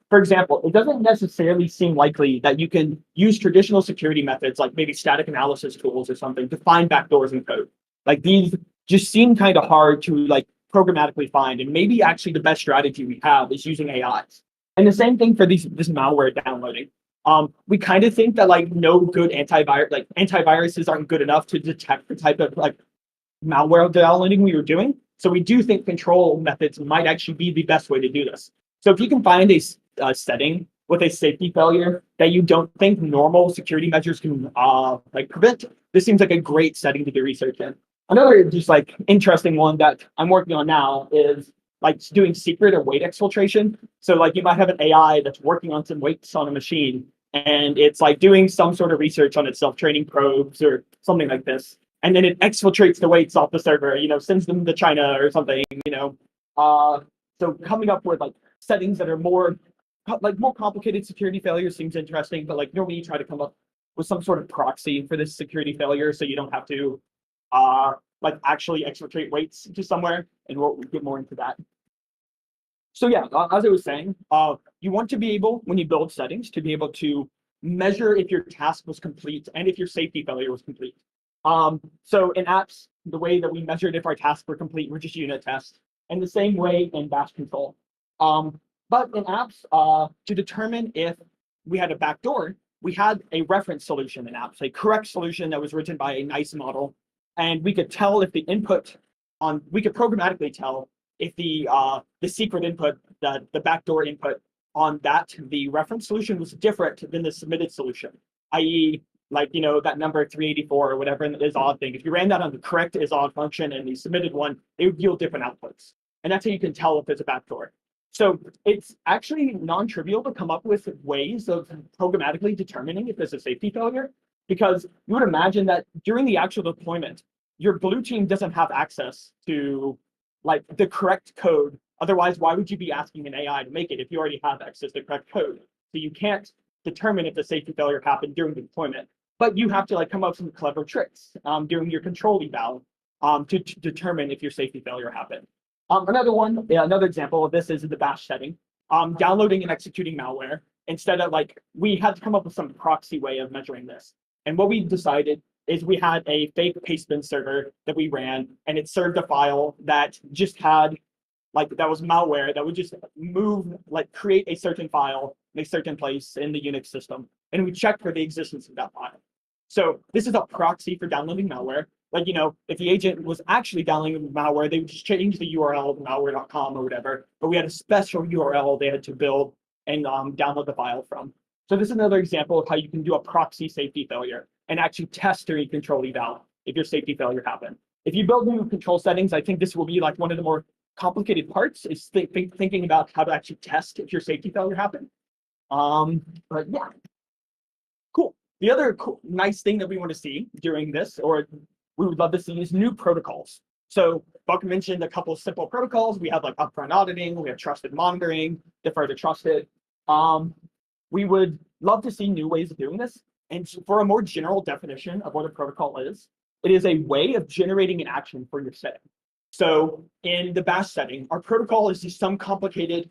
for example, it doesn't necessarily seem likely that you can use traditional security methods like maybe static analysis tools or something to find backdoors in code. These just seem kind of hard to programmatically find. And maybe actually the best strategy we have is using AIs. And the same thing for this malware downloading. We kind of think that like no good antiviruses aren't good enough to detect the type of like malware downloading we were doing. So we do think control methods might actually be the best way to do this. So if you can find a setting with a safety failure that you don't think normal security measures can like prevent, this seems like a great setting to do research in. Another just like interesting one that I'm working on now is like doing secret or weight exfiltration. So like you might have an AI that's working on some weights on a machine, and it's like doing some sort of research on its self-training probes or something like this. And then it exfiltrates the weights off the server, sends them to China or something, So coming up with like settings that are more complicated security failures seems interesting, but like normally you try to come up with some sort of proxy for this security failure so you don't have to like actually exfiltrate weights to somewhere, and we'll get more into that. So yeah, as I was saying, you want to be able, when you build settings, to be able to measure if your task was complete and if your safety failure was complete. So in apps, the way that we measured if our tasks were complete were just unit tests, and the same way in bash control. But in apps, to determine if we had a backdoor, we had a reference solution in apps, a correct solution that was written by a nice model, and we could tell if the input we could programmatically tell if the secret input, the backdoor input on the reference solution was different than the submitted solution, i.e., like, that number 384 or whatever is odd thing. If you ran that on the correct is odd function and the submitted one, it would yield different outputs. And that's how you can tell if it's a backdoor. So it's actually non-trivial to come up with ways of programmatically determining if there's a safety failure, because you would imagine that during the actual deployment, your blue team doesn't have access to like the correct code. Otherwise, why would you be asking an AI to make it if you already have access to the correct code? So you can't determine if the safety failure happened during the deployment, but you have to like come up with some clever tricks during your control eval to determine if your safety failure happened. Another example of this is the bash setting, downloading and executing malware. Instead of like, we had to come up with some proxy way of measuring this. And what we decided is we had a fake pastebin server that we ran, and it served a file that just had that was malware that would just create a certain file in a certain place in the Unix system. And we checked for the existence of that file. So this is a proxy for downloading malware. Like, if the agent was actually downloading malware, they would just change the URL to malware.com or whatever. But we had a special URL they had to build and download the file from. So this is another example of how you can do a proxy safety failure and actually test during control eval if your safety failure happened. If you build new control settings, I think this will be like one of the more complicated parts is thinking about how to actually test if your safety failure happened. But yeah, cool. The other nice thing that we want to see during this, or we would love to see, is new protocols. So Buck mentioned a couple of simple protocols. We have like upfront auditing, we have trusted monitoring, defer to trusted. We would love to see new ways of doing this. And for a more general definition of what a protocol is, it is a way of generating an action for your setting. So in the bash setting, our protocol is just some complicated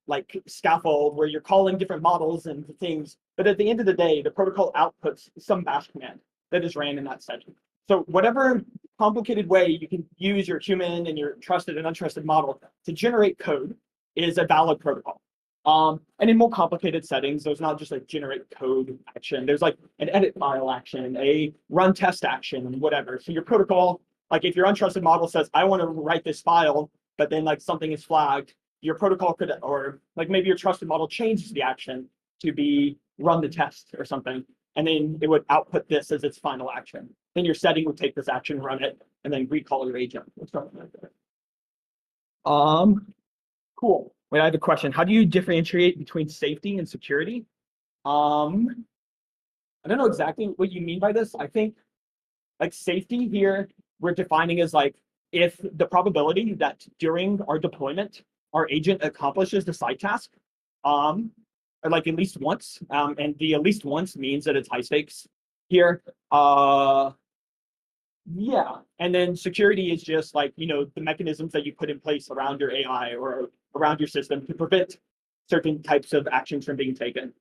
like scaffold where you're calling different models and things. But at the end of the day, the protocol outputs some bash command that is ran in that setting. So whatever complicated way you can use your human and your trusted and untrusted model to generate code is a valid protocol. And in more complicated settings, there's not just like generate code action. There's like an edit file action, a run test action, and whatever. So your protocol, like if your untrusted model says, I want to write this file, but then like something is flagged, your protocol could, or like maybe your trusted model changes the action to be run the test or something. And then it would output this as its final action. Then your setting would take this action, run it, and then recall your agent or something like that. Cool. Wait, I have a question. How do you differentiate between safety and security? I don't know exactly what you mean by this. I think like safety here, we're defining as like if the probability that during our deployment, our agent accomplishes the side task, or like at least once, and the at least once means that it's high stakes here. Yeah, and then security is just like, the mechanisms that you put in place around your AI or around your system to prevent certain types of actions from being taken.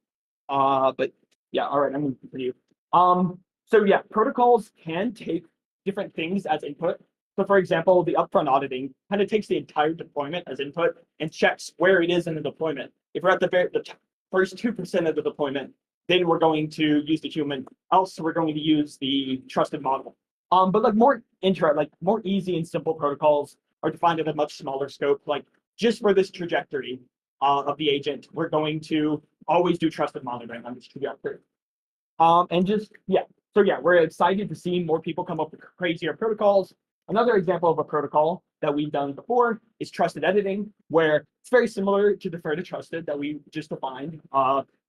But yeah, all right, I'm going to continue. So yeah, protocols can take different things as input. So for example, the upfront auditing kind of takes the entire deployment as input and checks where it is in the deployment. If we're at the first 2% of the deployment, then we're going to use the human, else we're going to use the trusted model. But like more easy and simple protocols are defined at a much smaller scope. Like just for this trajectory of the agent, we're going to always do trusted monitoring on this trajectory. And just, yeah. So yeah, we're excited to see more people come up with crazier protocols. Another example of a protocol that we've done before is trusted editing, where it's very similar to defer to trusted that we just defined,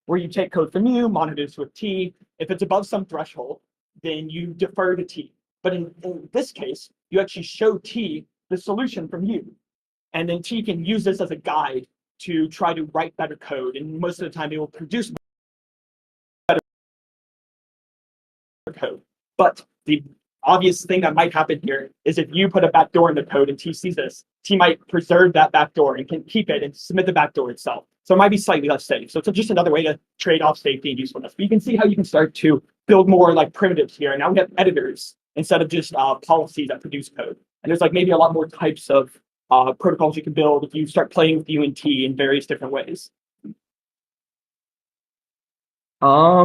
where you take code from you, monitor this with T. If it's above some threshold, then you defer to T. But in this case, you actually show T the solution from you. And then T can use this as a guide to try to write better code. And most of the time, it will produce better code. But the obvious thing that might happen here is if you put a backdoor in the code and T sees this, T might preserve that backdoor and can keep it and submit the backdoor itself. So it might be slightly less safe. So it's just another way to trade off safety and usefulness. But you can see how you can start to build more like primitives here. And now we have editors instead of just policies that produce code. And there's like maybe a lot more types of protocols you can build if you start playing with U and T in various different ways. All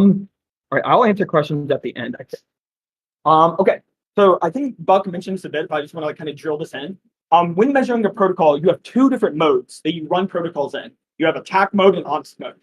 right, I'll answer questions at the end, I think. Okay, so I think Buck mentioned this a bit, but I just want to like kind of drill this in. When measuring a protocol, you have two different modes that you run protocols in. You have attack mode and honest mode.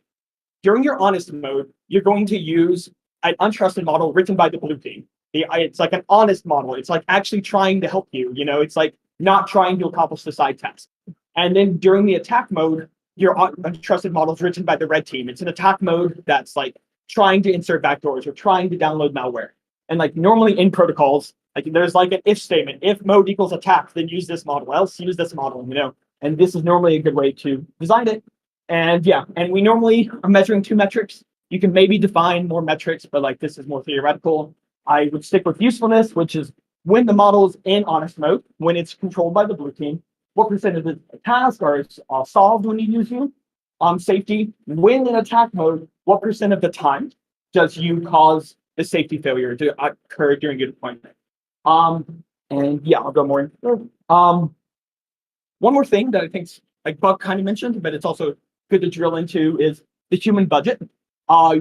During your honest mode, you're going to use an untrusted model written by the blue team. It's like an honest model. It's like actually trying to help you. You know, it's like not trying to accomplish the side task. And then during the attack mode, your untrusted model is written by the red team. It's an attack mode that's like trying to insert backdoors or trying to download malware. And like normally in protocols, like there's like an if statement. If mode equals attack, then use this model, else use this model, you know. And this is normally a good way to design it. And yeah, and we normally are measuring two metrics. You can maybe define more metrics, but like this is more theoretical. I would stick with usefulness, which is when the model is in honest mode, when it's controlled by the blue team, what percent of the tasks are solved when you use you? Safety, when in attack mode, what percent of the time does you cause the safety failure to occur during your deployment? And yeah, I'll go more into one more thing that I think like Buck kind of mentioned, but it's also good to drill into is the human budget.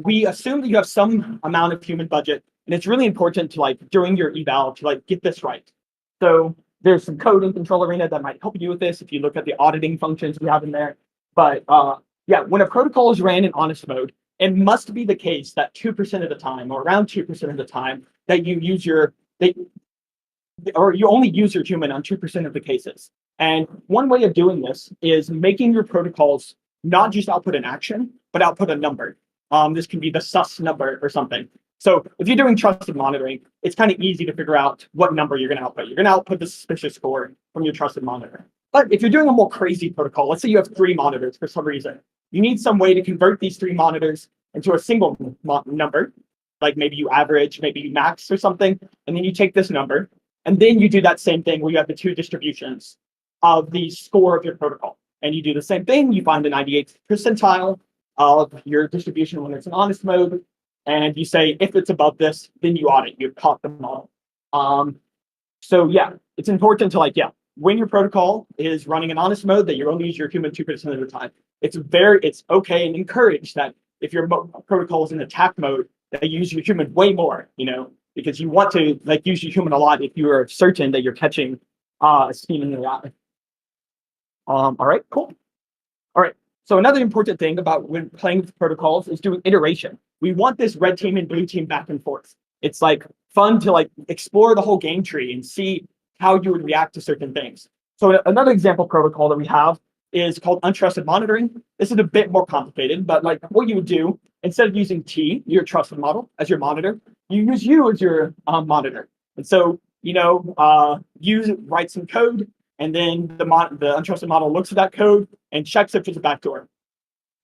We assume that you have some amount of human budget, and it's really important to like during your eval to like get this right. So there's some code in Control Arena that might help you with this if you look at the auditing functions we have in there. But yeah, when a protocol is ran in honest mode, it must be the case that 2% of the time, or around 2% of the time, that you use or you only use your human on 2% of the cases. And one way of doing this is making your protocols not just output an action, but output a number. This can be the sus number or something. So if you're doing trusted monitoring, it's kind of easy to figure out what number you're going to output. You're going to output the suspicious score from your trusted monitor. But if you're doing a more crazy protocol, let's say you have 3 monitors for some reason, you need some way to convert these 3 monitors into a single number, like maybe you average, maybe you max or something, and then you take this number, and then you do that same thing where you have the 2 distributions of the score of your protocol. And you do the same thing, you find the 98th percentile of your distribution when it's in honest mode, and you say, if it's above this, then you audit, you've caught the model. So yeah, it's important to like, yeah, when your protocol is running in honest mode, that you only use your human 2% of the time. It's okay and encouraged that if your protocol is in attack mode, that you use your human way more, you know, because you want to like use your human a lot if you are certain that you're catching a scheme in the eye. All right, cool. All right. So another important thing about when playing with protocols is doing iteration. We want this red team and blue team back and forth. It's like fun to like explore the whole game tree and see how you would react to certain things. So another example protocol that we have is called untrusted monitoring. This is a bit more complicated, but like what you would do, instead of using T, your trusted model, as your monitor, you use you as your monitor. And so, you know, you write some code, and then the untrusted model looks at that code and checks if there's a backdoor.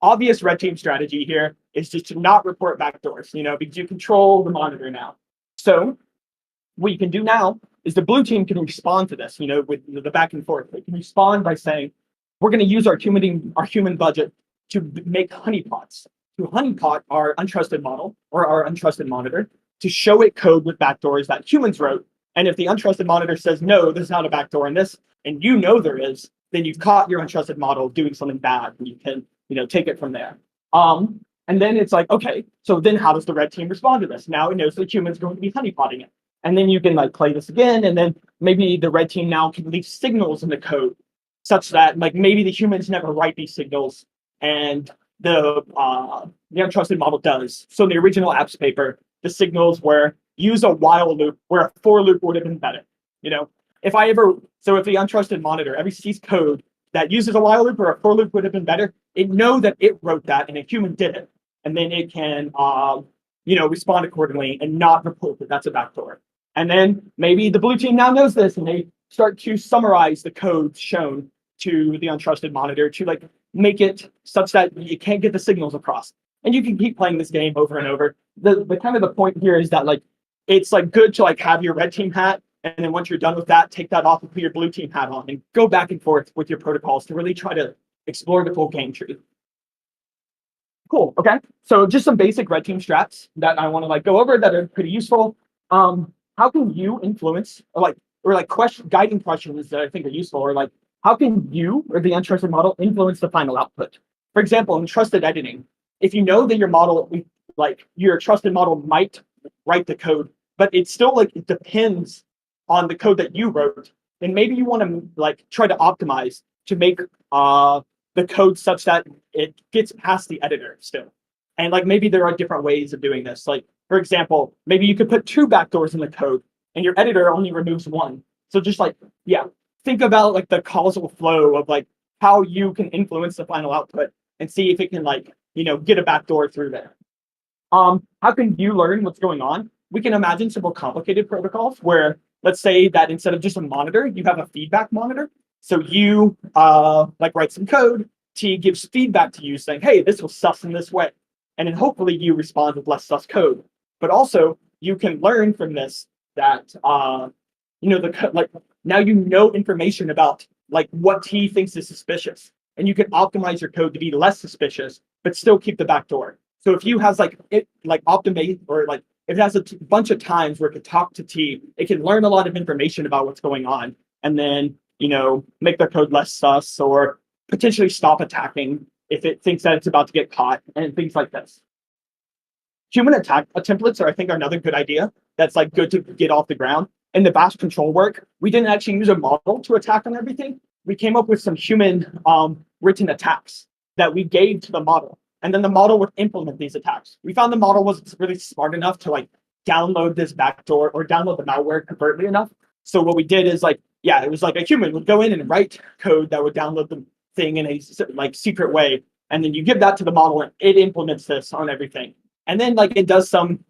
Obvious red team strategy here is just to not report backdoors, you know, because you control the monitor now. So what you can do now is the blue team can respond to this, you know, with the back and forth. They can respond by saying, we're going to use our human budget to make honeypots, to honeypot our untrusted model or our untrusted monitor to show it code with backdoors that humans wrote And if the untrusted monitor says, no, there's not a backdoor in this, and you know there is, then you've caught your untrusted model doing something bad, and you can, take it from there. And then it's like, okay, so then how does the red team respond to this? Now it knows the human's going to be honeypotting it. And then you can like play this again, and then maybe the red team now can leave signals in the code such that like maybe the humans never write these signals, and the untrusted model does. So in the original apps paper, the signals were use a while loop where a for loop would have been better. If the untrusted monitor ever sees code that uses a while loop or a for loop would have been better, it know that it wrote that and a human did it. And then it can, respond accordingly and not report that that's a backdoor. And then maybe the blue team now knows this and they start to summarize the code shown to the untrusted monitor to like make it such that you can't get the signals across. And you can keep playing this game over and over. The kind of the point here is that like it's like good to like have your red team hat, and then once you're done with that, take that off and put your blue team hat on and go back and forth with your protocols to really try to explore the full game tree. Cool. Okay. So just some basic red team strats that I want to like go over that are pretty useful. How can you influence or guiding questions that I think are useful, or like how can you or the untrusted model influence the final output? For example, in trusted editing, if you know that your model, like your trusted model might write the code, but it's still like it depends on the code that you wrote, then maybe you want to like try to optimize to make the code such that it gets past the editor still. And like maybe there are different ways of doing this. Like for example, maybe you could put 2 backdoors in the code and your editor only removes 1. So just like, think about like the causal flow of like how you can influence the final output and see if it can like, get a backdoor through there. How can you learn what's going on? We can imagine some more complicated protocols where let's say that instead of just a monitor, you have a feedback monitor. So you write some code, T gives feedback to you saying, hey, this was sus in this way. And then hopefully you respond with less sus code. But also you can learn from this that, now you know information about like what T thinks is suspicious. And you can optimize your code to be less suspicious, but still keep the backdoor. So if you has optimate or like if it has a bunch of times where it can talk to T, it can learn a lot of information about what's going on and then, make their code less sus or potentially stop attacking if it thinks that it's about to get caught and things like this. Human attack templates are, I think, another good idea that's like good to get off the ground. In the bash control work, we didn't actually use a model to attack on everything. We came up with some human written attacks that we gave to the model. And then the model would implement these attacks. We found the model wasn't really smart enough to like download this backdoor or download the malware covertly enough. So what we did is it was like a human would go in and write code that would download the thing in a like secret way. And then you give that to the model and it implements this on everything. And then like it does some,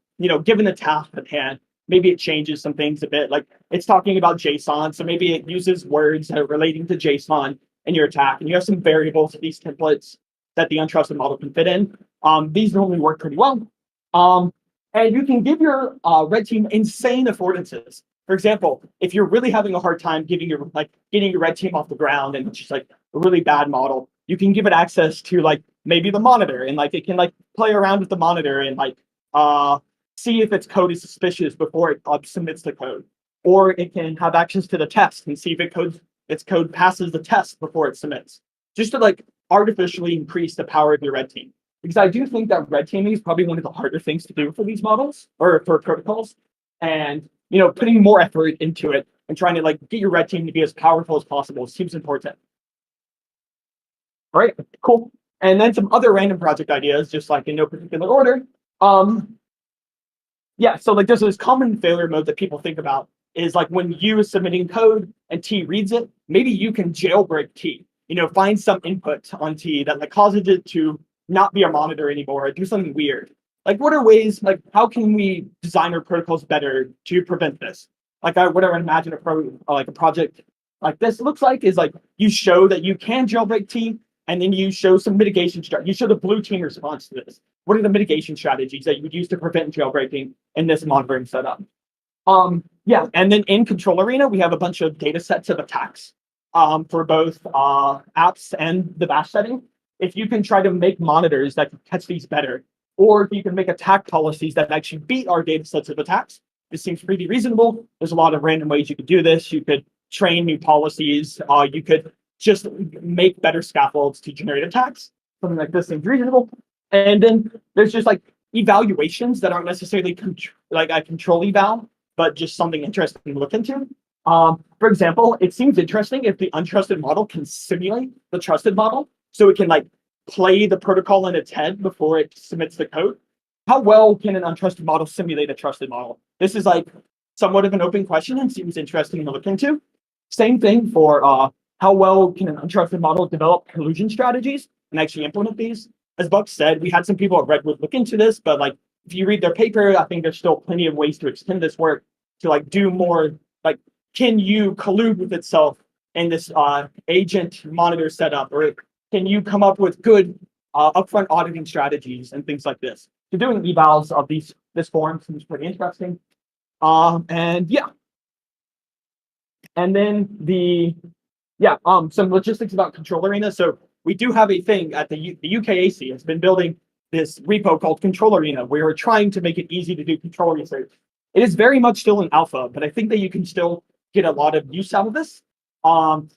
given the task at hand, maybe it changes some things a bit. Like it's talking about JSON. So maybe it uses words that are relating to JSON in your attack. And you have some variables of these templates that the untrusted model can fit in. These normally work pretty well. And you can give your red team insane affordances. For example, if you're really having a hard time getting your red team off the ground and it's just like a really bad model, you can give it access to like maybe the monitor and like it can like play around with the monitor and like see if its code is suspicious before it submits the code. Or it can have access to the test and see if its code passes the test before it submits. Just to like artificially increase the power of your red team. Because I do think that red teaming is probably one of the harder things to do for these models or for protocols. And putting more effort into it and trying to like get your red team to be as powerful as possible seems important. All right, cool. And then some other random project ideas, just like in no particular order. So like there's this common failure mode that people think about is like when you are submitting code and T reads it, maybe you can jailbreak T. Find some input on T that like causes it to not be a monitor anymore or do something weird. Like what are ways, like how can we design our protocols better to prevent this? Like what I would imagine a project like this looks like is like you show that you can jailbreak T and then you show some mitigation strategy. You show the blue team response to this. What are the mitigation strategies that you would use to prevent jailbreaking in this monitoring setup? And then in Control Arena, we have a bunch of data sets of attacks. For both apps and the bash setting, if you can try to make monitors that can catch these better, or if you can make attack policies that actually beat our data sets of attacks, this seems pretty reasonable. There's a lot of random ways you could do this. You could train new policies. You could just make better scaffolds to generate attacks. Something like this seems reasonable. And then there's just like evaluations that aren't necessarily like a control eval, but just something interesting to look into. For example, it seems interesting if the untrusted model can simulate the trusted model, so it can like play the protocol in its head before it submits the code. How well can an untrusted model simulate a trusted model? This is like somewhat of an open question and seems interesting to look into. Same thing for how well can an untrusted model develop collusion strategies and actually implement these? As Buck said, we had some people at Redwood look into this, but like if you read their paper, I think there's still plenty of ways to extend this work to like do more, like can you collude with itself in this agent monitor setup, or can you come up with good upfront auditing strategies and things like this? So doing evals of this form seems pretty interesting. And yeah. And then some logistics about Control Arena. So we do have a thing at the UKAC. It's been building this repo called Control Arena, where we're trying to make it easy to do control research. It is very much still in alpha, but I think that you can still get a lot of use out of this. I'm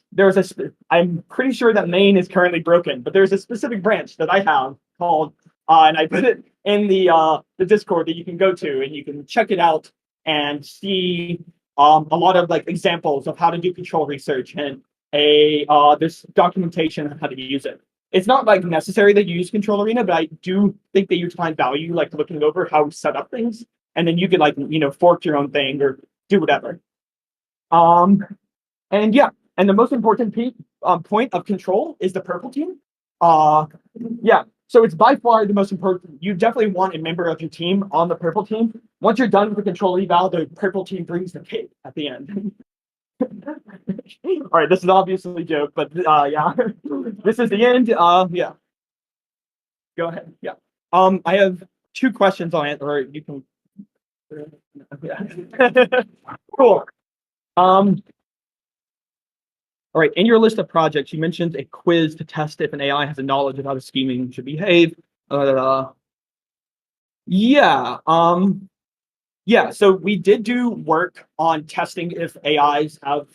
pretty sure that main is currently broken, but there's a specific branch that I have called, and I put it in the Discord that you can go to, and you can check it out and see a lot of like examples of how to do control research and there's documentation on how to use it. It's not like necessary that you use Control Arena, but I do think that you find value like looking over how we set up things, and then you could like fork your own thing or do whatever. And yeah, and the most important point of control is the purple team. Yeah, so it's by far the most important. You definitely want a member of your team on the purple team. Once you're done with the control eval, the purple team brings the cake at the end. All right, this is obviously a joke, but yeah, this is the end. Yeah, go ahead. Yeah, I have 2 questions on it, or you can. Yeah. Cool. All right, in your list of projects, you mentioned a quiz to test if an AI has a knowledge of how the scheming should behave. Yeah, so we did do work on testing if AIs are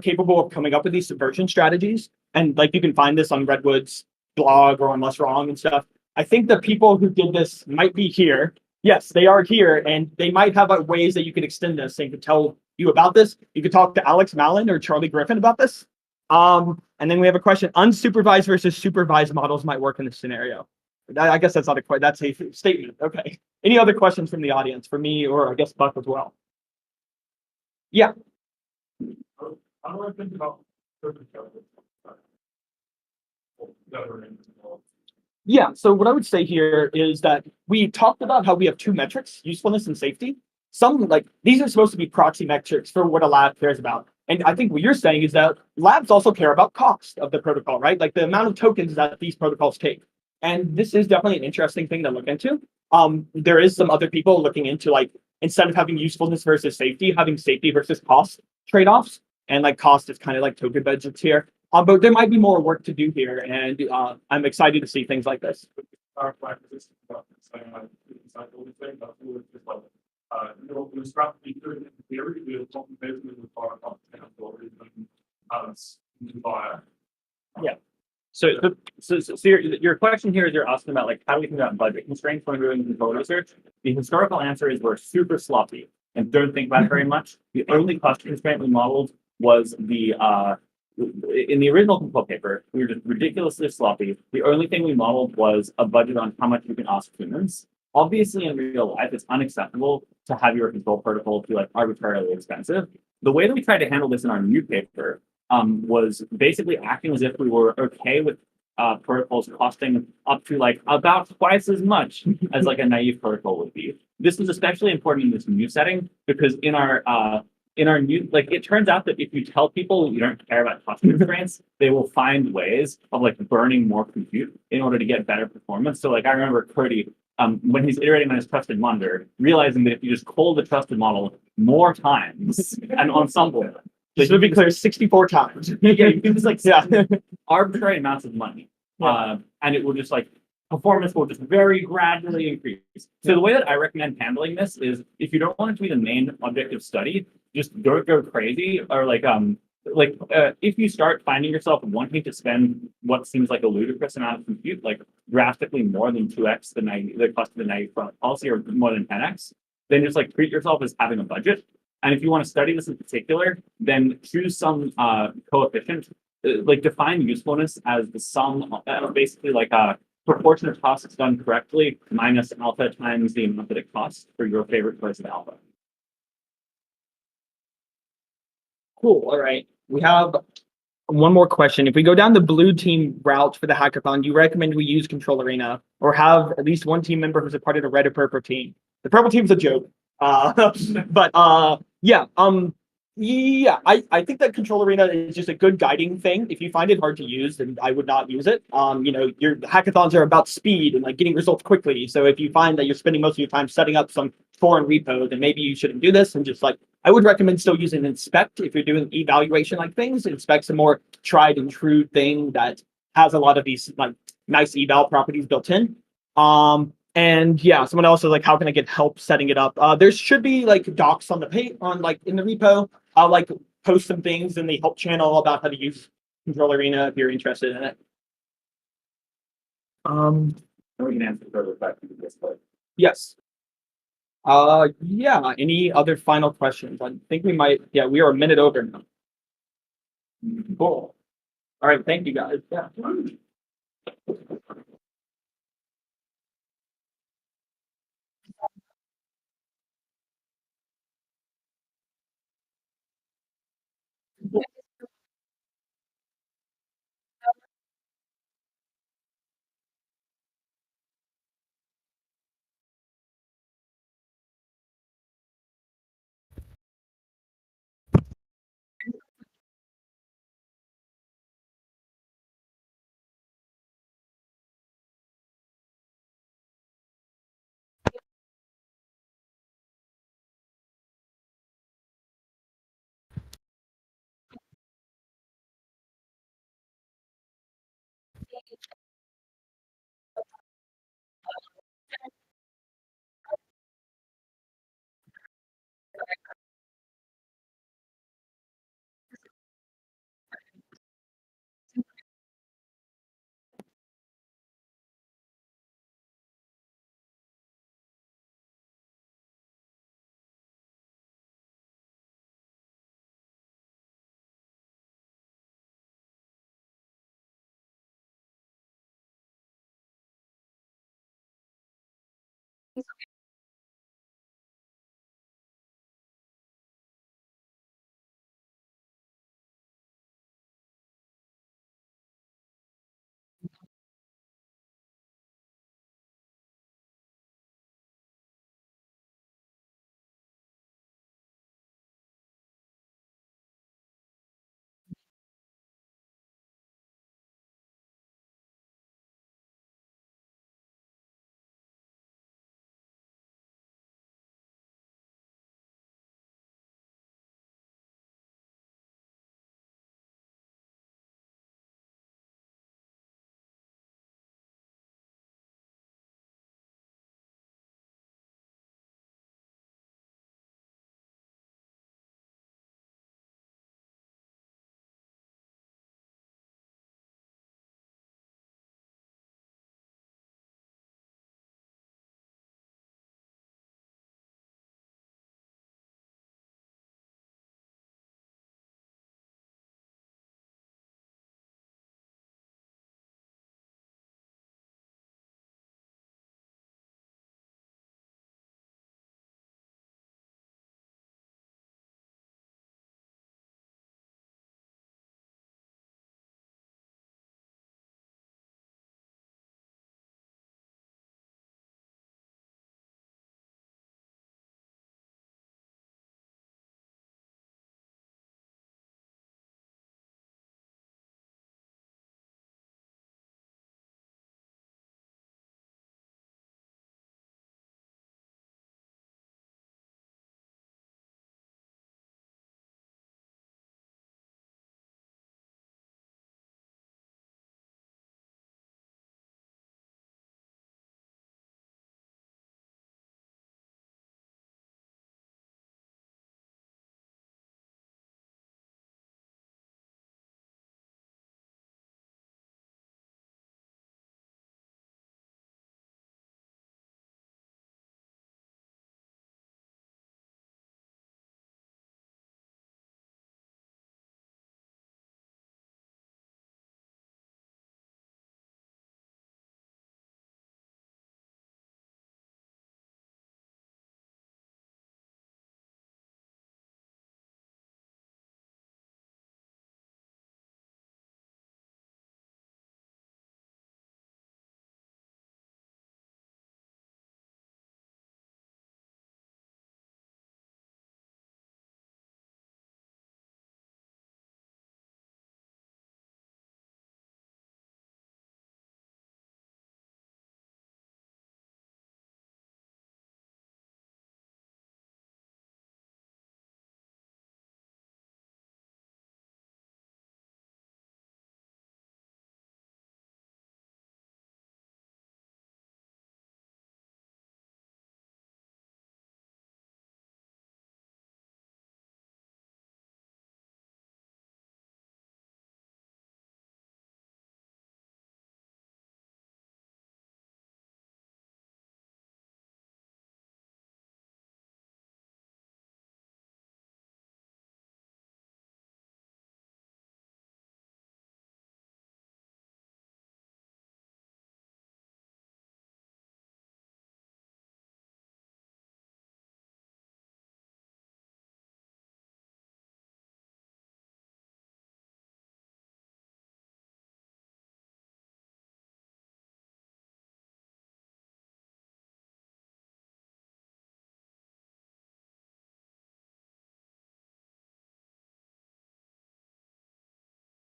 capable of coming up with these subversion strategies. And like you can find this on Redwood's blog or on Less Wrong and stuff. I think the people who did this might be here. Yes, they are here, and they might have ways that you can extend this and could tell you about this. You could talk to Alex Mallon or Charlie Griffin about this. And then we have a question: unsupervised versus supervised models might work in this scenario. I guess that's not that's a statement. Okay. Any other questions from the audience for me, or I guess Buck as well? Yeah. How do I think about Yeah, so what I would say here is that we talked about how we have 2 metrics, usefulness and safety. Some like these are supposed to be proxy metrics for what a lab cares about. And I think what you're saying is that labs also care about cost of the protocol, right? Like the amount of tokens that these protocols take. And this is definitely an interesting thing to look into. There is some other people looking into like, instead of having usefulness versus safety, having safety versus cost trade-offs. And like cost is kind of like token budgets here. But there might be more work to do here, and I'm excited to see things like this. Yeah. So your question here is you're asking about like how do we think about budget constraints when we're doing control research? The historical answer is we're super sloppy and don't think about it very much. The only cost constraint we modeled was in the original control paper, we were just ridiculously sloppy. The only thing we modeled was a budget on how much you can ask humans. Obviously, in real life, it's unacceptable to have your control protocol be like arbitrarily expensive. The way that we tried to handle this in our new paper was basically acting as if we were okay with protocols costing up to like about twice as much as like a naive protocol would be. This is especially important in this new setting because in our new, like it turns out that if you tell people you don't care about cost constraints, they will find ways of like burning more compute in order to get better performance. So like I remember Cody, when he's iterating on his trusted monitor, realizing that if you just call the trusted model more times and ensemble, Just to be clear, 64 times. yeah, you can just like arbitrary amounts of money. And it will just like performance will just very gradually increase. So the way that I recommend handling this is if you don't want it to be the main object of study, just don't go crazy or if you start finding yourself wanting to spend what seems like a ludicrous amount of compute, like drastically more than 2x the cost of the 90 front policy or more than 10x, then just like treat yourself as having a budget. And if you want to study this in particular, then choose some coefficient, like define usefulness as the sum, basically like a proportion of tasks done correctly minus alpha times the amount that it costs for your favorite choice of alpha. Cool. All right. We have one more question. If we go down the blue team route for the hackathon, do you recommend we use Control Arena or have at least one team member who's a part of the red or purple team? The purple team's a joke. Yeah, I think that Control Arena is just a good guiding thing. If you find it hard to use, then I would not use it. Your hackathons are about speed and like getting results quickly. So if you find that you're spending most of your time setting up some foreign repo, then maybe you shouldn't do this and just like I would recommend still using Inspect if you're doing evaluation like things. Inspect's a more tried and true thing that has a lot of these like nice eval properties built in. And yeah, someone else is like, how can I get help setting it up? There should be like docs on the page in the repo. I'll like post some things in the help channel about how to use Control Arena if you're interested in it. We can answer further questions at this point. Yes. Yeah. Any other final questions? I think we might. Yeah, we are a minute over now. Cool. All right. Thank you, guys. Yeah.